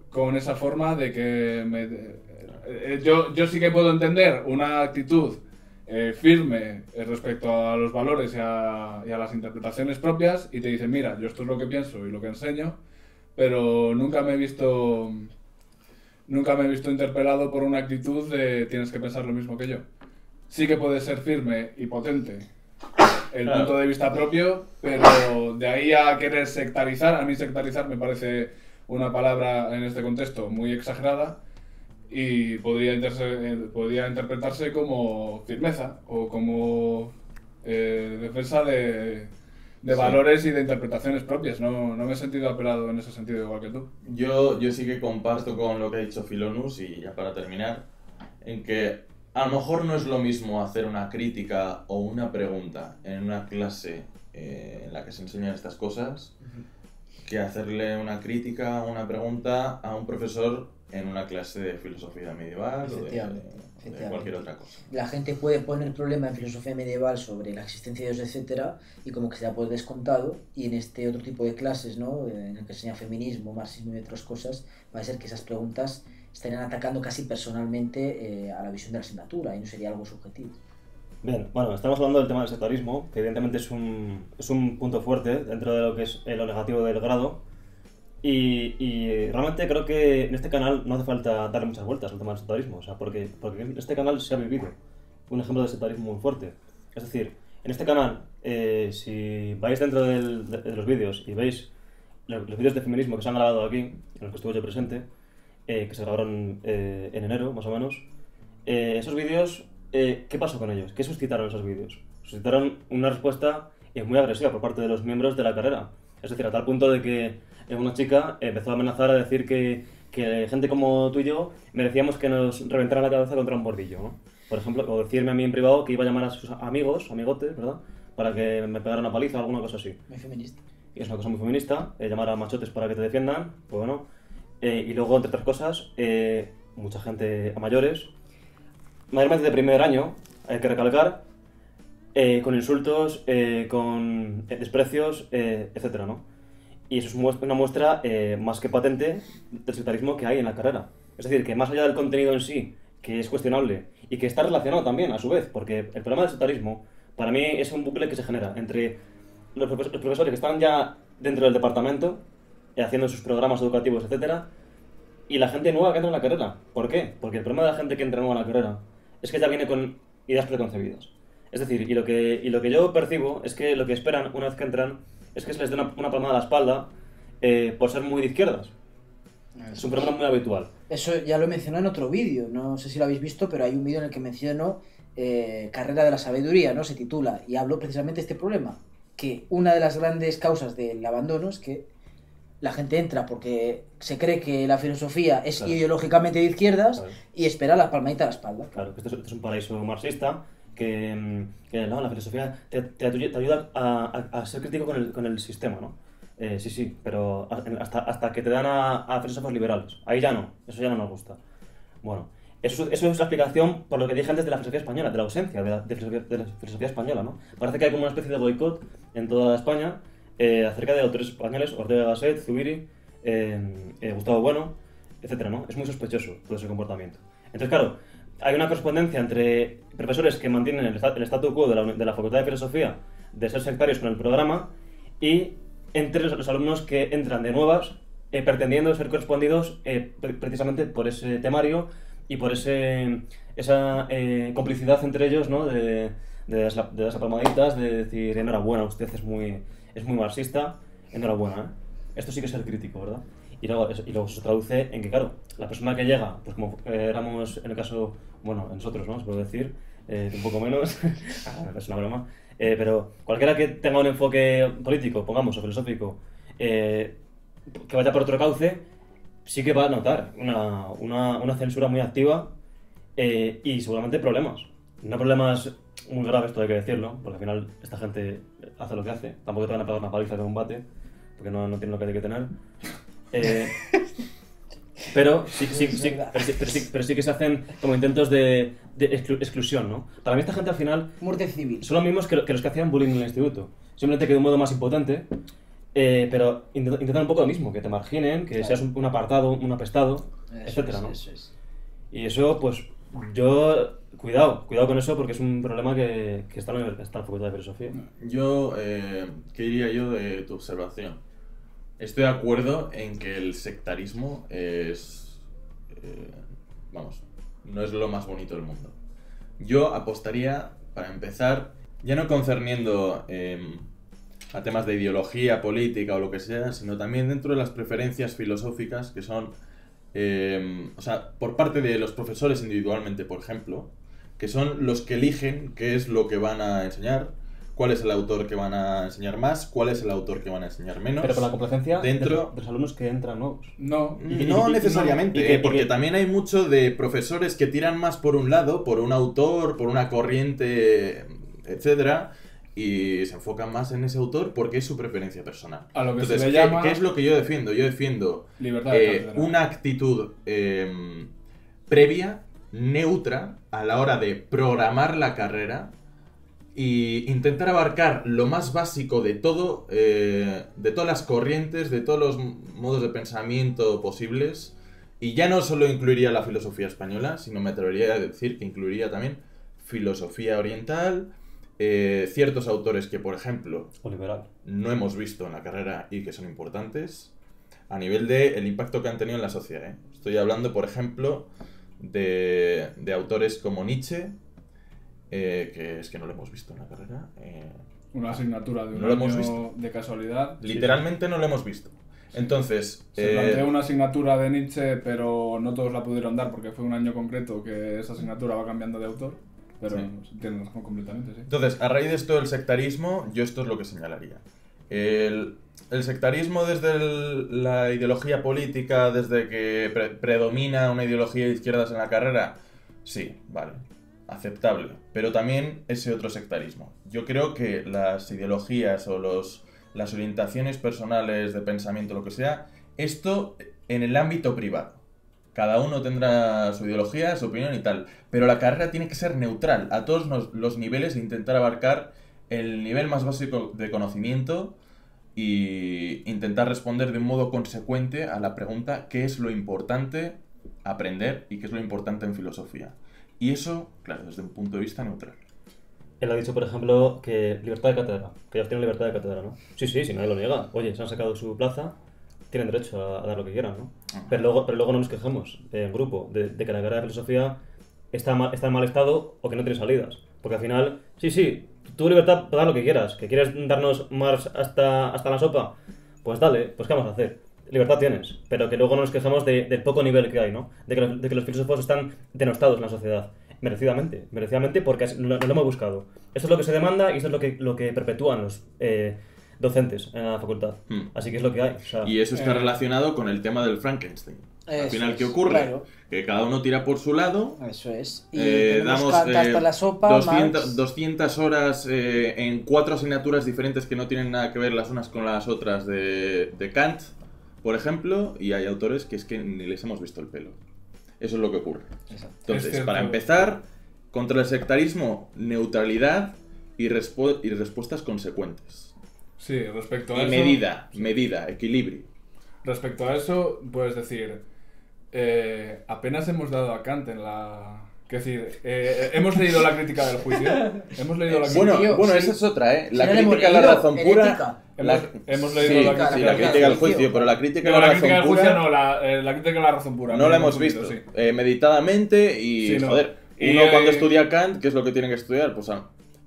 con esa forma de que yo sí que puedo entender una actitud firme respecto a los valores y a las interpretaciones propias y te dicen, mira, yo esto es lo que pienso y lo que enseño, pero nunca me he visto interpelado por una actitud de tienes que pensar lo mismo que yo. Sí que puede ser firme y potente el Claro. punto de vista propio, pero de ahí a querer sectarizar, a mí sectarizar me parece una palabra en este contexto muy exagerada y podría interpretarse como firmeza o como defensa de Sí. valores y de interpretaciones propias. No me he sentido apelado en ese sentido igual que tú. Yo sí que comparto con lo que ha dicho Filonus, y ya para terminar, en que a lo mejor no es lo mismo hacer una crítica o una pregunta en una clase en la que se enseñan estas cosas que hacerle una crítica o una pregunta a un profesor en una clase de filosofía medieval o Efectivamente, de efectivamente. cualquier otra cosa. La gente puede poner problema en filosofía medieval sobre la existencia de Dios, etcétera, y como que se da por descontado, y en este otro tipo de clases, ¿no? En el que enseña feminismo, marxismo y otras cosas, va a ser que esas preguntas estarían atacando casi personalmente a la visión de la asignatura, y no sería algo subjetivo. Bien, bueno, estamos hablando del tema del sectarismo, que evidentemente es un punto fuerte dentro de lo que es lo negativo del grado. Y realmente creo que en este canal no hace falta darle muchas vueltas al tema del sectarismo, o sea, porque en este canal se ha vivido un ejemplo de sectarismo muy fuerte. Es decir, en este canal, si vais dentro de los vídeos y veis los vídeos de feminismo que se han grabado aquí, en los que estuve yo presente, que se grabaron en enero, más o menos, esos vídeos, ¿qué pasó con ellos? ¿Qué suscitaron esos vídeos? Suscitaron una respuesta muy agresiva por parte de los miembros de la carrera. Es decir, a tal punto de que una chica empezó a amenazar a decir que gente como tú y yo merecíamos que nos reventaran la cabeza contra un bordillo, ¿no? Por ejemplo, o decirme a mí en privado que iba a llamar a sus amigotes, ¿verdad? Para que me pegaran una paliza o alguna cosa así. Muy feminista. Y es una cosa muy feminista, llamar a machotes para que te defiendan, pues bueno. Y luego, entre otras cosas, mucha gente a mayores, mayormente de primer año, hay que recalcar, con insultos, con desprecios, etcétera, ¿no? Y eso es una muestra más que patente del sectarismo que hay en la carrera. Es decir, que más allá del contenido en sí, que es cuestionable, y que está relacionado también, a su vez, porque el problema del sectarismo, para mí, es un bucle que se genera entre los profesores que están ya dentro del departamento, haciendo sus programas educativos, etcétera, y la gente nueva que entra en la carrera. ¿Por qué? Porque el problema de la gente que entra nueva en la carrera es que ya viene con ideas preconcebidas. Es decir, y lo que yo percibo es que lo que esperan una vez que entran es que se les dé una palmada a la espalda por ser muy de izquierdas. Es un problema muy habitual. Eso ya lo mencioné en otro vídeo, no sé si lo habéis visto, pero hay un vídeo en el que menciono Carrera de la Sabiduría, ¿no? Se titula, y hablo precisamente de este problema, que una de las grandes causas del abandono es que la gente entra porque se cree que la filosofía es Claro. ideológicamente de izquierdas, Claro. y espera la palmadita a la espalda. Claro, que esto es un paraíso marxista, que no, la filosofía te ayuda a ser crítico con el sistema, ¿no? Sí, pero hasta que te dan a filósofos liberales. Ahí ya no, eso ya no nos gusta. Bueno, eso es la explicación por lo que dije antes de la filosofía española, de la ausencia de la filosofía española, ¿no? Parece que hay como una especie de boicot en toda España acerca de autores españoles, Ortega y Gasset, Zubiri, Gustavo Bueno, etcétera, ¿no? Es muy sospechoso todo ese comportamiento. Entonces, claro, hay una correspondencia entre profesores que mantienen el statu quo de la Facultad de Filosofía de ser sectarios con el programa y entre los alumnos que entran de nuevas pretendiendo ser correspondidos precisamente por ese temario y por esa complicidad entre ellos, ¿no? De las palmaditas, de decir enhorabuena, usted es muy marxista, enhorabuena, ¿eh? Esto sí que es ser crítico, ¿verdad? Y luego se traduce en que, claro, la persona que llega, pues como éramos en el caso, bueno, nosotros, ¿no? Se puede decir, un poco menos, es una broma, pero cualquiera que tenga un enfoque político, pongamos, o filosófico, que vaya por otro cauce, sí que va a notar una censura muy activa y seguramente problemas. No problemas muy graves, todo hay que decirlo, porque al final esta gente hace lo que hace, tampoco te van a pegar una paliza con un bate, porque no tienen lo que hay que tener. Pero sí que se hacen como intentos de exclusión, ¿no? Para mí esta gente al final Muerte civil. son los mismos que los que hacían bullying en el instituto. Simplemente que de un modo más impotente, pero intentan un poco lo mismo, que te marginen, que Claro. seas un apartado, un apestado, Eso etcétera, es, ¿no? eso es. Y eso, pues, yo... Cuidado con eso porque es un problema que está en la Facultad de Filosofía. Yo, ¿qué diría yo de tu observación? Estoy de acuerdo en que el sectarismo es... vamos, no es lo más bonito del mundo. Yo apostaría, para empezar, ya no concerniendo a temas de ideología, política o lo que sea, sino también dentro de las preferencias filosóficas que son, o sea, por parte de los profesores individualmente, por ejemplo, que son los que eligen qué es lo que van a enseñar, cuál es el autor que van a enseñar más, cuál es el autor que van a enseñar menos. Pero con la complacencia dentro de los alumnos que entran nuevos. No. No necesariamente, porque también hay mucho de profesores que tiran más por un lado, por un autor, por una corriente, etcétera, y se enfocan más en ese autor porque es su preferencia personal. A lo que Entonces, se le llama... ¿qué es lo que yo defiendo? Yo defiendo libertad de cátedra. una actitud previa, neutra, a la hora de programar la carrera y intentar abarcar lo más básico de todo, de todas las corrientes, de todos los modos de pensamiento posibles. Y ya no solo incluiría la filosofía española, sino me atrevería a decir que incluiría también filosofía oriental, ciertos autores que, por ejemplo, O liberal. no hemos visto en la carrera y que son importantes, a nivel de el impacto que han tenido en la sociedad, ¿eh? Estoy hablando, por ejemplo, de autores como Nietzsche, que es que no lo hemos visto en la carrera. Una asignatura de un no lo hemos año visto. de casualidad. Literalmente no lo hemos visto. Entonces, Se planteó una asignatura de Nietzsche, pero no todos la pudieron dar porque fue un año concreto que esa asignatura va cambiando de autor. Pero Sí. tienes razón completamente, sí. Entonces, a raíz de esto del sectarismo, yo esto es lo que señalaría. El sectarismo desde la ideología política, desde que predomina una ideología de izquierdas en la carrera, sí, vale, aceptable. Pero también ese otro sectarismo. Yo creo que las ideologías o las orientaciones personales de pensamiento, lo que sea, esto en el ámbito privado. Cada uno tendrá su ideología, su opinión y tal. Pero la carrera tiene que ser neutral a todos los niveles e intentar abarcar el nivel más básico de conocimiento y intentar responder de un modo consecuente a la pregunta ¿qué es lo importante aprender y qué es lo importante en filosofía? Y eso, claro, desde un punto de vista neutral. Él ha dicho, por ejemplo, que libertad de cátedra, que ellos tienen libertad de cátedra, ¿no? Sí, nadie lo niega. Oye, se han sacado su plaza, tienen derecho a dar lo que quieran, ¿no? Pero luego no nos quejemos en grupo de que la carrera de filosofía está en mal estado o que no tiene salidas. Porque al final, sí, tu libertad para dar lo que quieras. ¿Que quieres darnos Marx hasta la sopa? Pues dale, pues ¿qué vamos a hacer? Libertad tienes, pero que luego no nos quejemos del poco nivel que hay, ¿no? De que los filósofos están denostados en la sociedad. Merecidamente porque lo hemos buscado. Eso es lo que se demanda y eso es lo que perpetúan los docentes en la facultad. Así que es lo que hay. O sea, Y eso está relacionado con el tema del Frankenstein. Al Eso final, ¿qué es, ocurre? claro. Que cada uno tira por su lado. Eso es. Y tenemos Damos Kant hasta la sopa, 200 Marx. horas en 4 asignaturas diferentes que no tienen nada que ver las unas con las otras de Kant, por ejemplo, y hay autores que es que ni les hemos visto el pelo. Eso es lo que ocurre. Exacto. Es Entonces, cierto. para empezar, contra el sectarismo, neutralidad y respuestas consecuentes. Sí, respecto a Y eso... medida, equilibrio. Respecto a eso, puedes decir, apenas hemos dado a Kant en la... Es decir, hemos leído la crítica del juicio. Hemos leído la crítica... Bueno, sí. esa es otra, ¿eh? La Sí, la hemos crítica a la leído, razón en pura... ética. Hemos leído sí, la crítica, sí, la crítica crítica al al juicio, juicio. pero la crítica No, a la la razón crítica del pura juicio no, la crítica de la razón pura. no la hemos Un poquito, visto. sí. Meditadamente y, Sí, no. joder, Y, uno cuando estudia Kant, ¿qué es lo que tiene que estudiar? Pues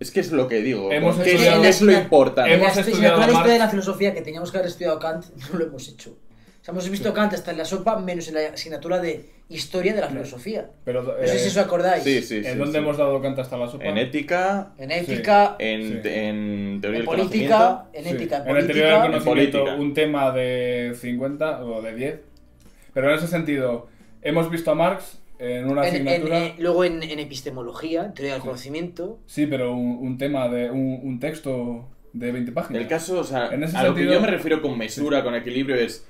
es que es lo que digo, Hemos ¿qué estudiado- es lo importante? hemos En la estudiado asignatura de historia de Marx. la filosofía que teníamos que haber estudiado Kant, no lo hemos hecho. O sea, hemos visto Kant hasta en la sopa, menos en la asignatura de historia de la filosofía. Pero, No sé si os acordáis. Sí, ¿En dónde hemos dado Kant hasta la sopa? En ética, En ética, en, Sí. en teoría en del política, conocimiento. en Sí. ética, en En el teoría del política. conocimiento, política. un tema de 50 o de 10. Pero en ese sentido, hemos visto a Marx en una asignatura... Luego en epistemología, en teoría del conocimiento. Sí, pero un tema de un texto de 20 páginas. El caso, o sea, En ese a lo que sentido- yo me refiero con mesura, con equilibrio, es...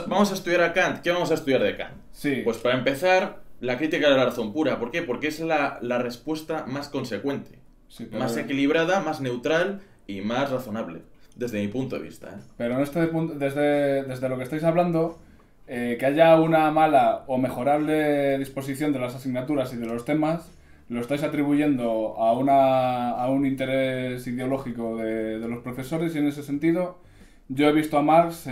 Vamos a estudiar a Kant. ¿Qué vamos a estudiar de Kant? Sí. Pues para empezar, la crítica de la razón pura. ¿Por qué? Porque es la respuesta más consecuente. Sí, pero- Más equilibrada, más neutral y más razonable. Desde mi punto de vista, ¿eh? Pero en este punto, desde lo que estáis hablando, que haya una mala o mejorable disposición de las asignaturas y de los temas, lo estáis atribuyendo a un interés ideológico de los profesores, y en ese sentido yo he visto a Marx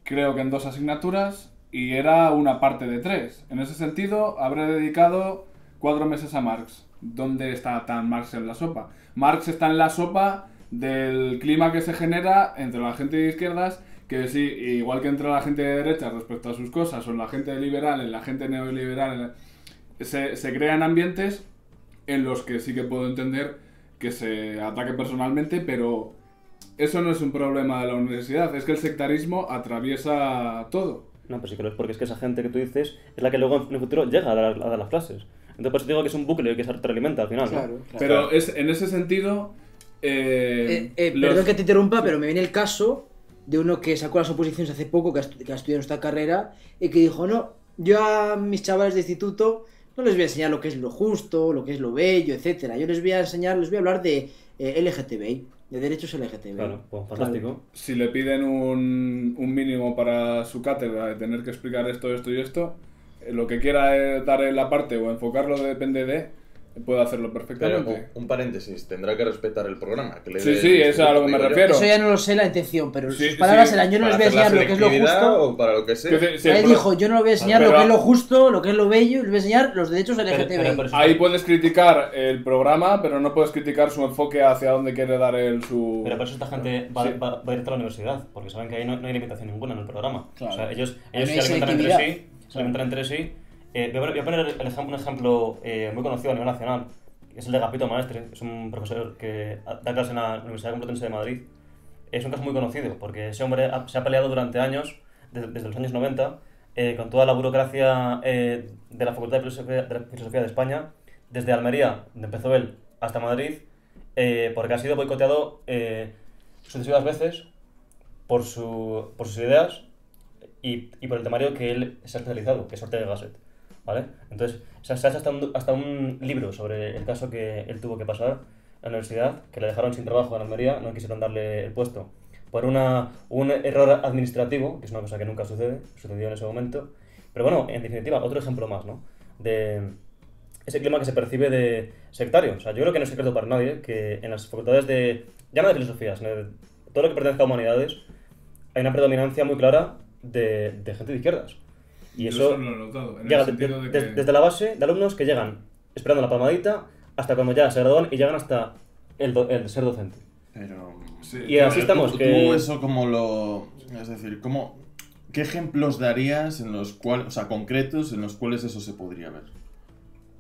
creo que en 2 asignaturas, y era una parte de 3. En ese sentido habré dedicado 4 meses a Marx. ¿Dónde está tan Marx en la sopa? Marx está en la sopa del clima que se genera entre la gente de izquierdas, que sí, igual que entre la gente de derecha respecto a sus cosas, o la gente liberal, la gente neoliberal, se crean ambientes en los que sí que puedo entender que se ataque personalmente, pero eso no es un problema de la universidad, es que el sectarismo atraviesa todo. No, pues sí que lo es, porque es que esa gente que tú dices es la que luego en el futuro llega a dar las clases. Entonces, por eso digo que es un bucle que se retroalimenta al final, ¿no? Claro. Pero en ese sentido... Perdón que te interrumpa, pero me viene el caso de uno que sacó las oposiciones hace poco, que ha estudiado esta carrera, y que dijo, no, yo a mis chavales de instituto no les voy a enseñar lo que es lo justo, lo que es lo bello, etcétera. Yo les voy a hablar de LGTBI, de derechos LGTBI. Claro, pues fantástico. Claro. Si le piden un mínimo para su cátedra de tener que explicar esto y esto, lo que quiera dar en la parte o enfocarlo depende de, puede hacerlo perfectamente. Pero un paréntesis, tendrá que respetar el programa. Que le Sí, dé sí, eso es a lo que me digo yo. refiero. Eso ya no lo sé la intención, pero Sí, sus palabras sí, eran, yo no les Para voy a hacer la enseñar lo que es lo selectividad justo. o para lo que sea. Sí, Él dijo, yo no le voy a enseñar Pero- lo que es lo justo, lo que es lo bello, y les voy a enseñar los derechos LGTBI. pero eso- Ahí puedes criticar el programa, pero no puedes criticar su enfoque hacia dónde quiere dar él su... Pero por eso esta gente va, Sí. va directo a la universidad, porque saben que ahí no hay limitación ninguna en el programa. Claro. O sea, ellos Ahí no se hay alimentan entre selectividad. sí, se alimentan entre sí. Voy a poner un ejemplo muy conocido a nivel nacional, que es el de Gapito Maestre, es un profesor que da clase en la Universidad Complutense de Madrid. Es un caso muy conocido, porque ese hombre se ha peleado durante años, desde los años 90, con toda la burocracia de la Facultad de Filosofía de España, desde Almería, donde empezó él, hasta Madrid, porque ha sido boicoteado sucesivas veces por sus ideas y por el temario que él se ha especializado, que es Ortega y Gasset, ¿vale? Entonces, se ha hecho hasta un libro sobre el caso que él tuvo que pasar en la universidad, que le dejaron sin trabajo en Almería, no quisieron darle el puesto por un error administrativo, que es una cosa que nunca sucedió en ese momento. Pero bueno, en definitiva, otro ejemplo más, ¿no? De ese clima que se percibe de sectario. O sea, yo creo que no es secreto para nadie que en las facultades ya no de filosofía, sino de todo lo que pertenezca a humanidades, hay una predominancia muy clara de gente de izquierdas. Y Yo eso lo he notado, en llega el sentido de que... desde la base de alumnos que llegan esperando la palmadita hasta cuando ya se gradúan y llegan hasta el ser docente. Pero... Sí, Y así estamos. ¿Tú que... eso cómo lo...? Es decir, ¿qué ejemplos darías en los cuales, o sea, concretos en los cuales eso se podría ver?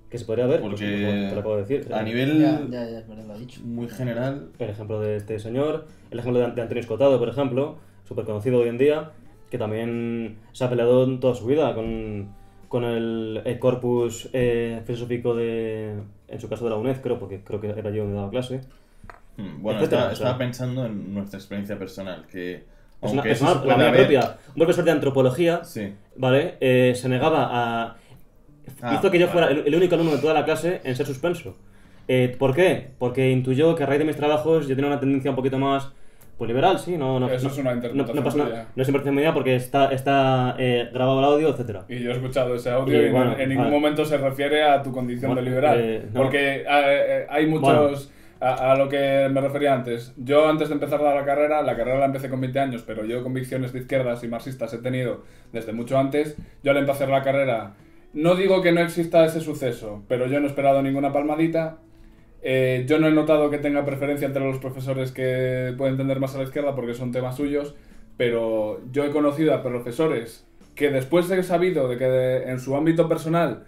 Que se podría ver, Porque pues, te lo puedo decir. a nivel Ya, es verdad, lo ha dicho. muy general... El ejemplo de este señor, el ejemplo de Antonio Escotado, por ejemplo, súper conocido hoy en día, que también se ha peleado en toda su vida con el corpus filosófico en su caso de la UNED, porque creo que era yo donde daba clase. Bueno, etcétera, estaba pensando en nuestra experiencia personal, que... Es aunque eso se la puede mía ver- propia. Un profesor de antropología, Sí. ¿vale? Se negaba a... hizo que yo fuera el único alumno de toda la clase en ser suspenso. ¿Por qué? Porque intuyó que a raíz de mis trabajos yo tenía una tendencia un poquito más pues liberal, sí, Eso es una interpretación no pasa nada, tuya. no es interpretación mía porque está grabado el audio, etcétera. Y yo he escuchado ese audio Y y bueno, en ningún vale. momento se refiere a tu condición Bueno, de liberal. no. Porque hay muchos... A lo que me refería antes. Yo antes de empezar la carrera la empecé con 20 años, pero yo convicciones de izquierdas y marxistas he tenido desde mucho antes. Yo al empezar la carrera, no digo que no exista ese suceso, pero yo no he esperado ninguna palmadita. Yo no he notado que tenga preferencia entre los profesores que pueden tender más a la izquierda porque son temas suyos, pero yo he conocido a profesores que después he sabido de que en su ámbito personal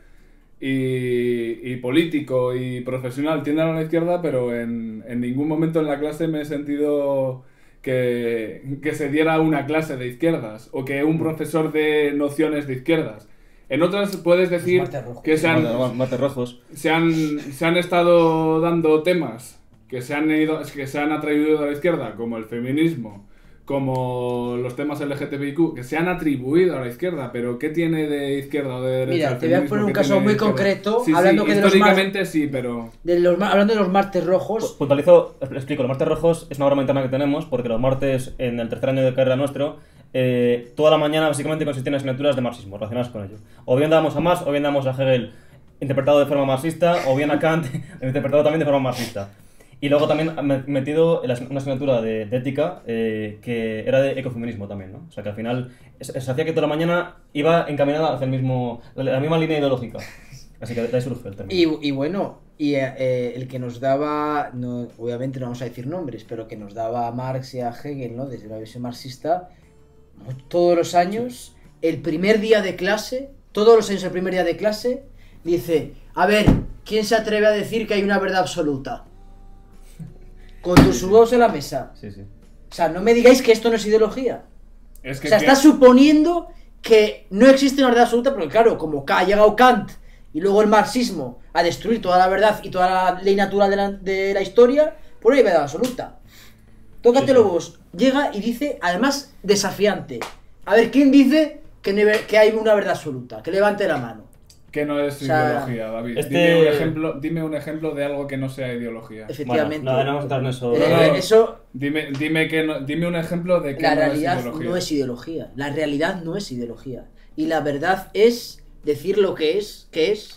y político y profesional tienden a la izquierda, pero en ningún momento en la clase me he sentido que se diera una clase de izquierdas o que un profesor dé nociones de izquierdas. En otras puedes decir Martes rojos. que Mates rojos. se han estado dando temas que se han atraído a la izquierda, como el feminismo, como los temas LGTBIQ, que se han atribuido a la izquierda, pero ¿qué tiene de izquierda o de derecha? Mira, el te voy a feminismo? poner un ¿Qué caso tiene de muy izquierda? concreto, Sí, hablando sí, que de los históricamente sí, pero... Hablando de los martes rojos, Puntualizo, explico, los martes rojos es una broma interna que tenemos porque los martes en el tercer año de carrera nuestro toda la mañana básicamente consistía en asignaturas de marxismo relacionadas con ello. O bien dábamos a Marx, o bien dábamos a Hegel interpretado de forma marxista, o bien a Kant interpretado también de forma marxista. Y luego también metido en una asignatura de ética que era de ecofeminismo también, ¿no? O sea que al final se hacía que toda la mañana iba encaminada hacia la misma línea ideológica. Así que de ahí surge el término. Y bueno, el que nos daba, no, obviamente no vamos a decir nombres, pero que nos daba a Marx y a Hegel, ¿no? Desde la visión marxista, todos los años, el primer día de clase, dice, a ver, ¿quién se atreve a decir que hay una verdad absoluta? Con tus huevos en la mesa. Sí, sí. O sea, no me digáis que esto no es ideología. Es que O sea, estás suponiendo que no existe una verdad absoluta, porque claro, como ha llegado Kant y luego el marxismo a destruir toda la verdad y toda la ley natural de la historia, pues no hay verdad absoluta. Tócatelo vos. Llega y dice, además, desafiante. A ver, ¿quién dice que hay una verdad absoluta? Que levante la mano. Que no es O sea, ideología, David. este- Dime un ejemplo de algo que no sea ideología. Efectivamente. Bueno, no vamos a entrar en eso. Eso, Dime un ejemplo de que la no es realidad ideología. no es ideología. La realidad no es ideología. Y la verdad es decir lo que es,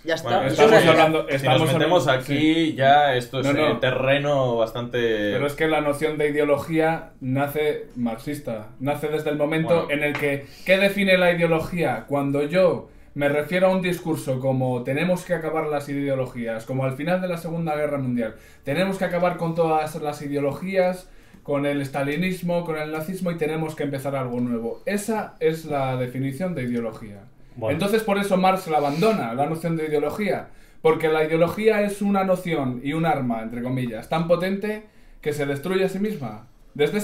ya está. Bueno, Eso es estamos realidad. hablando. Si Estamos nos metemos hablando- aquí, sí. ya esto es No. terreno bastante... Pero es que la noción de ideología nace marxista. Nace desde el momento Bueno. en el que... ¿Qué define la ideología? Cuando yo me refiero a un discurso como tenemos que acabar las ideologías, como al final de la Segunda Guerra Mundial, tenemos que acabar con todas las ideologías, con el stalinismo, con el nazismo y tenemos que empezar algo nuevo. Esa es la definición de ideología. Bueno. Entonces por eso Marx la abandona, la noción de ideología, porque la ideología es una noción y un arma, entre comillas, tan potente que se destruye a sí misma. Desde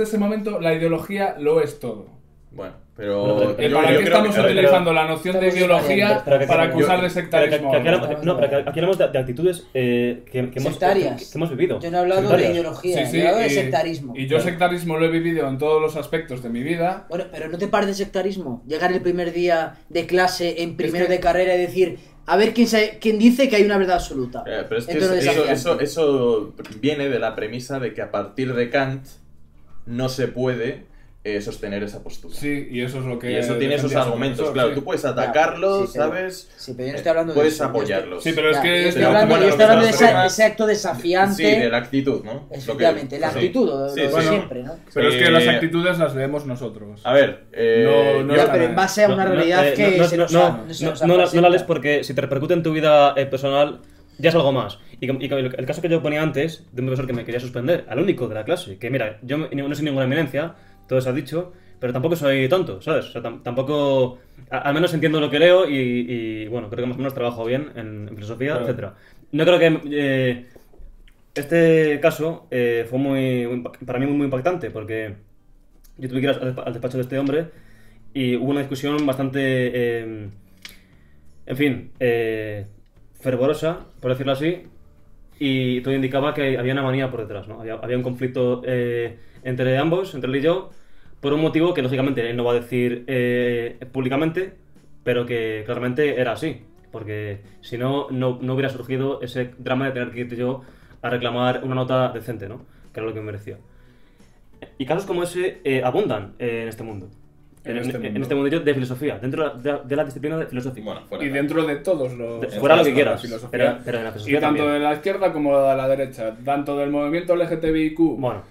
ese momento la ideología lo es todo. Bueno, pero... Pero, ¿Para qué creo estamos que- utilizando la noción de Estamos ideología Pero que- para yo- acusar de Pero sectarismo? que aquí hablamos de actitudes que Sectarias. que hemos vivido. Yo no he hablado de Sectarias. ideología, he hablado de sectarismo. Y yo sectarismo lo he vivido en todos los aspectos de mi vida. Bueno, pero ¿no te parece sectarismo? Llegar el primer día de clase en primero que- de carrera y decir, a ver quién dice que hay una verdad absoluta. Pero es que Entonces, eso viene de la premisa de que a partir de Kant no se puede sostener esa postura. Sí, y eso es lo que... Y eso tiene esos defendía su argumentos, profesor, claro. sí. Tú puedes atacarlos, Sí, pero- ¿sabes? Sí, pero yo no estoy hablando de Puedes eso, yo apoyarlos. Sí, pero es Ya, que... yo estoy Pero, hablando, bueno, yo estoy hablando de los problemas- ese acto desafiante. Sí, de la actitud, ¿no? Efectivamente, la Sí. actitud, lo Sí, de sí. siempre, ¿no? Pero es que las Eh, actitudes las leemos nosotros. A ver, No, Ya, está pero bien. en base a una realidad que se nos no la presenta. lees porque si te repercute en tu vida personal ya es algo más. Y el caso que yo ponía antes de un profesor que me quería suspender, al único de la clase, que mira, yo no soy ninguna eminencia, todo se ha dicho, pero tampoco soy tonto, ¿sabes? O sea, tampoco... Al menos entiendo lo que leo y bueno, creo que más o menos trabajo bien en filosofía, Claro. etcétera. No creo que... este caso fue para mí muy impactante porque yo tuve que ir al despacho de este hombre y hubo una discusión bastante, en fin, fervorosa, por decirlo así, y todo indicaba que había una manía por detrás, ¿no? Había un conflicto entre ambos, entre él y yo, por un motivo que lógicamente él no va a decir públicamente, pero que claramente era así, porque si no, no hubiera surgido ese drama de tener que ir yo a reclamar una nota decente, ¿no? Que era lo que me merecía. Y casos como ese abundan en este mundo. En este mundo. En este mundillo de filosofía, dentro de la disciplina de filosofía. Bueno, fuera Y de- dentro de todos los... Fuera lo que de la quieras, filosofía. pero en la Y filosofía tanto también. de la izquierda como de la derecha. Tanto del movimiento LGTBIQ Bueno,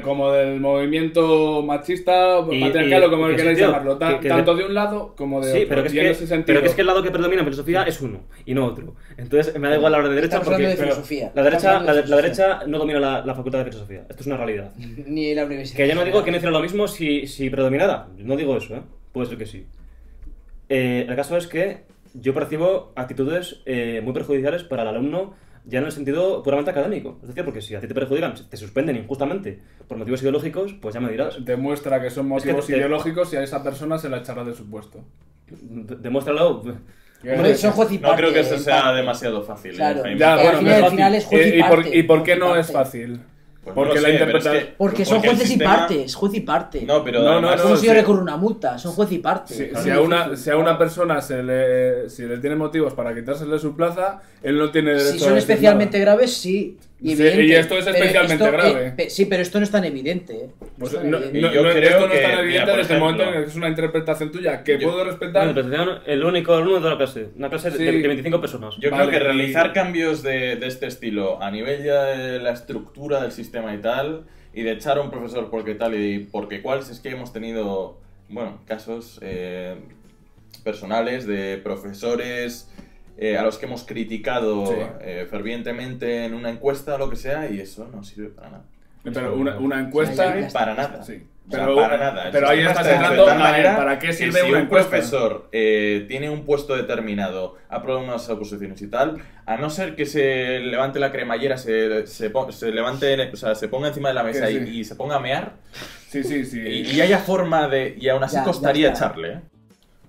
como del movimiento machista, patriarcal o como ¿en qué queráis sentido? llamarlo. Que Tanto de un lado como de sí, otro. pero que, es Y en que, ese sentido... pero que es que el lado que predomina en filosofía es uno y no otro. Entonces me da igual hablar de derecha Estamos porque hablando de pero filosofía. la derecha, Estamos hablando de la filosofía. derecha no domina la facultad de filosofía. Esto es una realidad. Ni en la universidad. Que yo no digo que no hiciera lo mismo si predominara. No digo eso, ¿eh? Puede ser que sí. El caso es que yo percibo actitudes muy perjudiciales para el alumno ya en el sentido puramente académico. Es decir, porque si a ti te perjudican, te suspenden injustamente por motivos ideológicos, pues ya me dirás. Demuestra que son Es que motivos te- ideológicos y a esa persona se la echará de su puesto. Demuéstralo. Hombre, son juez y No parte, creo que eso en sea parte. demasiado fácil. Claro. Jaime. Ya, Al bueno, final- pero al final es juez y parte. ¿Y por qué Juez y no es parte. fácil? Pues Porque no la sé, pero interpreta- es que- Porque son porque el jueces y sistema- parte, es juez y parte. No, pero No, además- no, Como no, si yo sí. recurro una multa, son juez y parte. Si a una persona si le tiene motivos para quitársele su plaza, él no tiene derecho Si a son decir especialmente nada. graves, sí. Sí, evidente, y esto es pero especialmente grave. sí, pero esto no es tan evidente. Pues No es tan no, evidente. Y no, yo no, creo esto no que, es tan mira, evidente por desde el momento ejemplo, en el que es una interpretación tuya que yo- puedo Bueno, respetar. pero el único alumno de la clase. Una clase Sí. de 25 personas. Yo Vale, creo que y- realizar cambios de este estilo a nivel ya de la estructura del sistema y tal, y de echar a un profesor porque tal y porque cual, si es que hemos tenido, bueno, casos personales de profesores a los que hemos criticado Sí. fervientemente en una encuesta o lo que sea, y eso no sirve para nada. Pero una Sí, encuesta. sí, No sirve para nada. Sí. O sea, Pero, para nada. El pero ahí sistema estás está hecho entrando de tal a manera para qué que sirve si una un encuesta. profesor tiene un puesto determinado, ha probado unas oposiciones y tal, a no ser que se levante la cremallera, se levante, o sea, se ponga encima de la mesa Que sí. y se ponga a mear, Sí. y haya forma de... Y aún así Ya costaría está. echarle, ¿eh?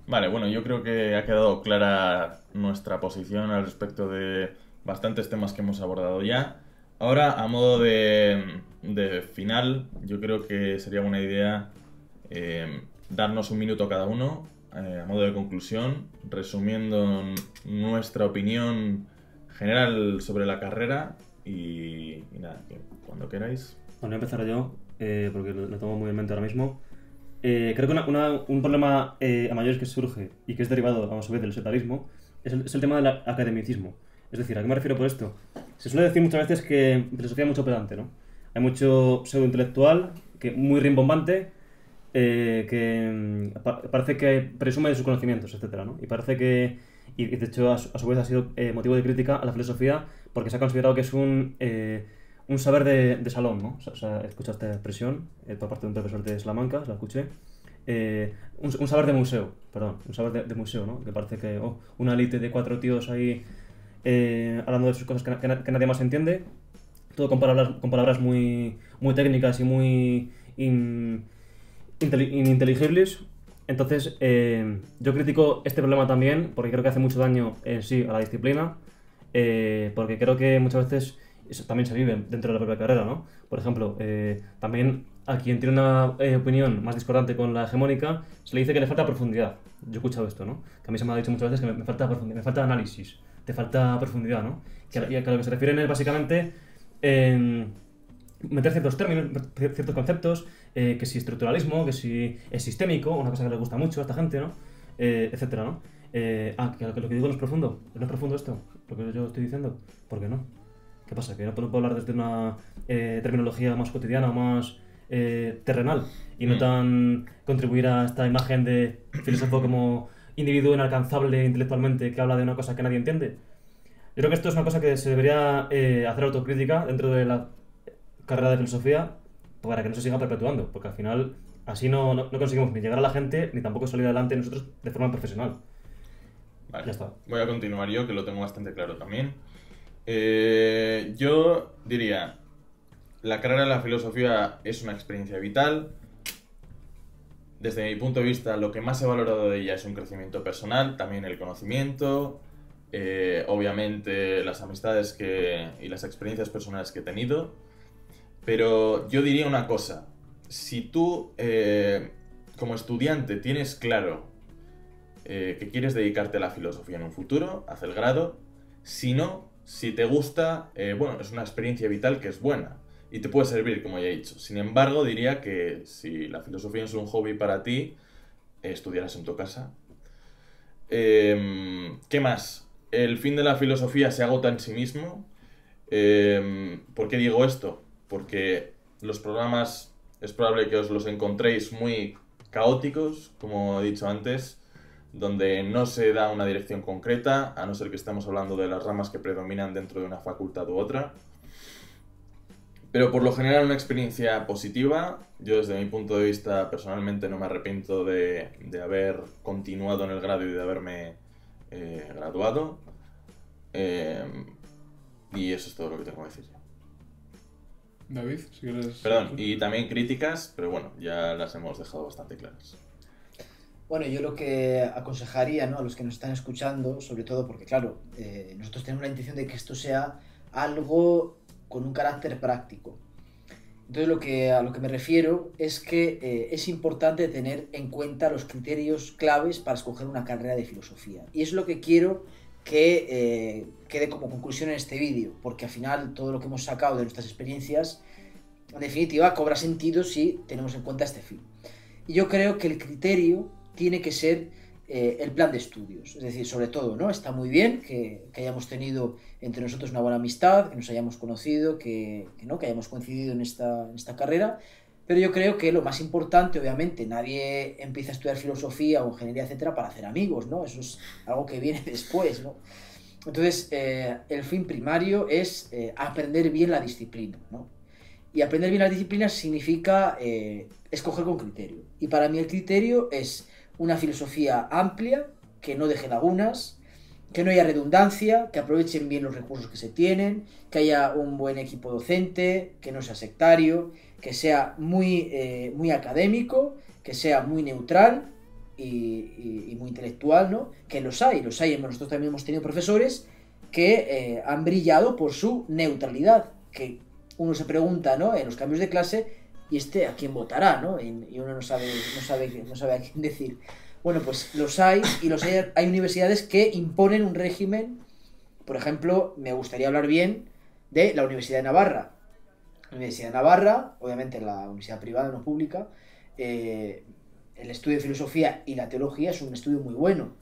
Vale, bueno, yo creo que ha quedado clara nuestra posición al respecto de bastantes temas que hemos abordado ya. Ahora, a modo de final, yo creo que sería buena idea darnos un minuto cada uno, a modo de conclusión, resumiendo nuestra opinión general sobre la carrera y nada, que cuando queráis. Bueno, voy a empezar yo, porque lo tengo muy en mente ahora mismo. Creo que un problema a mayores que surge y que es derivado a su vez del sectarismo es el tema del academicismo. Es decir, ¿a qué me refiero por esto? Se suele decir muchas veces que en filosofía hay mucho pedante, ¿no? Hay mucho pseudo-intelectual, muy rimbombante, que parece que presume de sus conocimientos, etcétera, ¿no? Y parece que, y de hecho a su vez ha sido motivo de crítica a la filosofía porque se ha considerado que es un saber de salón, ¿no? O sea, he escuchado esta expresión por parte de un profesor de Salamanca, la escuché. Un saber de museo, perdón, un saber de museo, ¿no? Que parece que una élite de 4 tíos ahí hablando de sus cosas que nadie más entiende, todo con palabras muy técnicas y muy ininteligibles. Entonces, yo critico este problema también porque creo que hace mucho daño en sí a la disciplina, porque creo que muchas veces eso también se vive dentro de la propia carrera, ¿no? Por ejemplo, también a quien tiene una opinión más discordante con la hegemónica se le dice que le falta profundidad. Yo he escuchado esto, ¿no? Que a mí se me ha dicho muchas veces que me falta profundidad, me falta análisis, te falta profundidad, ¿no? Y a lo que se refieren es básicamente meter ciertos términos, ciertos conceptos, que si estructuralismo, que si es sistémico, una cosa que les gusta mucho a esta gente, ¿no? Etcétera, ¿no? Que lo que digo no es profundo. ¿No es profundo esto? Lo que yo estoy diciendo. ¿Por qué no? ¿Qué pasa? ¿Que no puedo hablar desde una terminología más cotidiana, más terrenal? Y no tan contribuir a esta imagen de filósofo como individuo inalcanzable intelectualmente que habla de una cosa que nadie entiende. Yo creo que esto es una cosa que se debería hacer autocrítica dentro de la carrera de filosofía para que no se siga perpetuando, porque al final así no conseguimos ni llegar a la gente ni tampoco salir adelante nosotros de forma profesional. Vale. Ya está. Voy a continuar yo, que lo tengo bastante claro también. Yo diría, la carrera de la filosofía es una experiencia vital. Desde mi punto de vista, lo que más he valorado de ella es un crecimiento personal, también el conocimiento, obviamente las amistades y las experiencias personales que he tenido. Pero yo diría una cosa, si tú como estudiante tienes claro que quieres dedicarte a la filosofía en un futuro, haz el grado. Si no, si te gusta, bueno, es una experiencia vital que es buena y te puede servir, como ya he dicho. Sin embargo, diría que si la filosofía es un hobby para ti, estudiarás en tu casa. ¿Qué más? El fin de la filosofía se agota en sí mismo. ¿Por qué digo esto? Porque los programas es probable que os los encontréis muy caóticos, como he dicho antes, donde no se da una dirección concreta, a no ser que estemos hablando de las ramas que predominan dentro de una facultad u otra. Pero por lo general una experiencia positiva. Yo desde mi punto de vista personalmente no me arrepiento de haber continuado en el grado y de haberme graduado. Y eso es todo lo que tengo que decir. David, si quieres... Perdón, y también críticas, pero bueno, ya las hemos dejado bastante claras. Bueno, yo lo que aconsejaría, ¿no?, a los que nos están escuchando, sobre todo porque, claro, nosotros tenemos la intención de que esto sea algo con un carácter práctico. Entonces, a lo que me refiero es que es importante tener en cuenta los criterios claves para escoger una carrera de filosofía. Y es lo que quiero que quede como conclusión en este vídeo, porque al final todo lo que hemos sacado de nuestras experiencias, en definitiva, cobra sentido si tenemos en cuenta este fin. Y yo creo que el criterio tiene que ser el plan de estudios, es decir, sobre todo, ¿no? Está muy bien que hayamos tenido entre nosotros una buena amistad, que nos hayamos conocido, que hayamos coincidido en esta carrera, pero yo creo que lo más importante, obviamente, nadie empieza a estudiar filosofía o ingeniería, etcétera, para hacer amigos, ¿no? Eso es algo que viene después, ¿no? Entonces, el fin primario es aprender bien la disciplina, ¿no? Y aprender bien la disciplina significa escoger con criterio. Y para mí el criterio es una filosofía amplia, que no deje lagunas, que no haya redundancia, que aprovechen bien los recursos que se tienen, que haya un buen equipo docente, que no sea sectario, que sea muy académico, que sea muy neutral y muy intelectual, ¿no? Que los hay. Nosotros también hemos tenido profesores que han brillado por su neutralidad, que uno se pregunta, ¿no?, en los cambios de clase, ¿y a quién votará?, ¿no? Y uno no sabe a quién decir. Bueno, pues los hay, y hay universidades que imponen un régimen. Por ejemplo, me gustaría hablar bien de la Universidad de Navarra. La Universidad de Navarra, obviamente la universidad privada, no pública, el estudio de filosofía y la teología es un estudio muy bueno.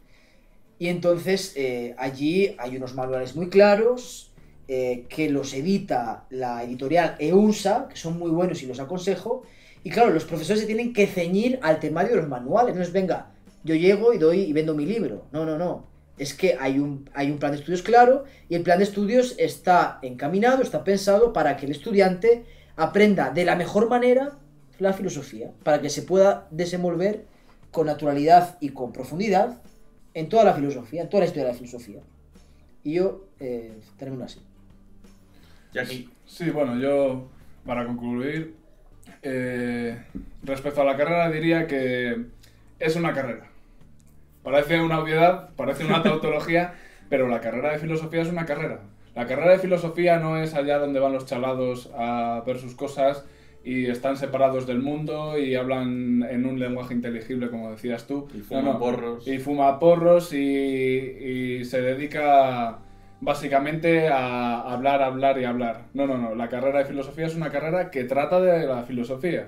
Y entonces allí hay unos manuales muy claros, que los edita la editorial EUNSA, que son muy buenos y los aconsejo. Y claro, los profesores se tienen que ceñir al temario de los manuales. No es, venga, yo llego y doy y vendo mi libro. No. Es que hay un plan de estudios claro, y el plan de estudios está encaminado, está pensado para que el estudiante aprenda de la mejor manera la filosofía, para que se pueda desenvolver con naturalidad y con profundidad en toda la filosofía, en toda la historia de la filosofía. Y yo termino así. Jackie. Sí, bueno, yo, para concluir, respecto a la carrera, diría que es una carrera. Parece una obviedad, parece una tautología, pero la carrera de filosofía es una carrera. La carrera de filosofía no es allá donde van los chalados a ver sus cosas y están separados del mundo y hablan en un lenguaje inteligible, como decías tú. Y fuma porros. Y fuma porros y se dedica básicamente a hablar y hablar. No. La carrera de filosofía es una carrera que trata de la filosofía.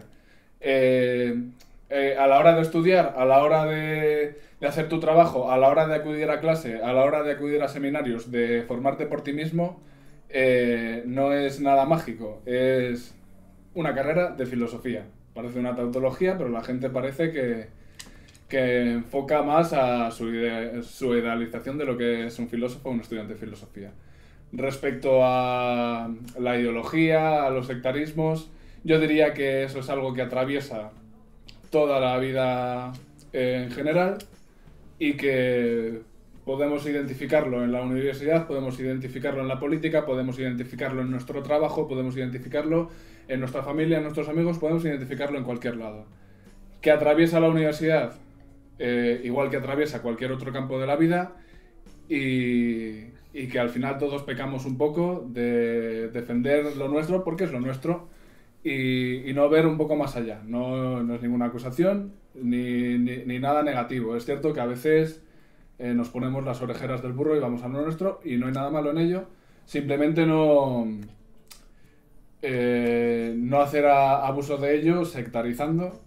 A la hora de estudiar, a la hora de hacer tu trabajo, a la hora de acudir a clase, a la hora de acudir a seminarios, de formarte por ti mismo, no es nada mágico. Es una carrera de filosofía. Parece una tautología, pero la gente parece que enfoca más a su idealización de lo que es un filósofo o un estudiante de filosofía. Respecto a la ideología, a los sectarismos, yo diría que eso es algo que atraviesa toda la vida en general, y que podemos identificarlo en la universidad, podemos identificarlo en la política, podemos identificarlo en nuestro trabajo, podemos identificarlo en nuestra familia, en nuestros amigos, podemos identificarlo en cualquier lado. ¿Que atraviesa la universidad? Igual que atraviesa cualquier otro campo de la vida, y que al final todos pecamos un poco de defender lo nuestro porque es lo nuestro, y no ver un poco más allá. No es ninguna acusación ni nada negativo. Es cierto que a veces nos ponemos las orejeras del burro y vamos a lo nuestro, y no hay nada malo en ello. Simplemente no hacer abuso de ello sectarizando,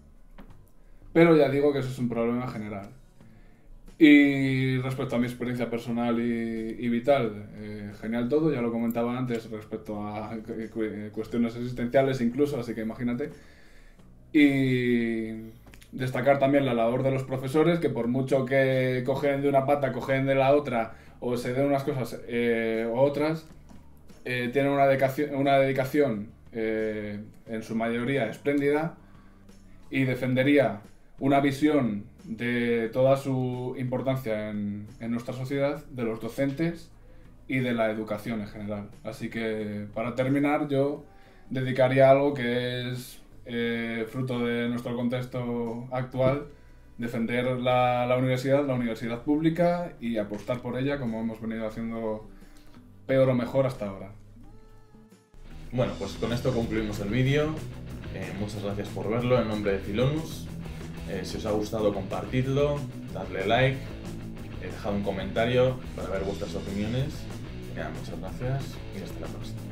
pero ya digo que eso es un problema general. Y respecto a mi experiencia personal y vital, genial todo, ya lo comentaba antes respecto a cuestiones existenciales incluso, así que imagínate. Y destacar también la labor de los profesores, que por mucho que cogen de una pata, cogen de la otra, o se den unas cosas u otras, tienen una dedicación en su mayoría espléndida, y defendería una visión de toda su importancia en nuestra sociedad, de los docentes y de la educación en general. Así que, para terminar, yo dedicaría algo que es fruto de nuestro contexto actual, defender la universidad pública, y apostar por ella como hemos venido haciendo peor o mejor hasta ahora. Bueno, pues con esto concluimos el vídeo. Muchas gracias por verlo en nombre de Filonus. Si os ha gustado, compartidlo, dadle like dejad un comentario para ver vuestras opiniones. Muchas gracias y hasta la próxima.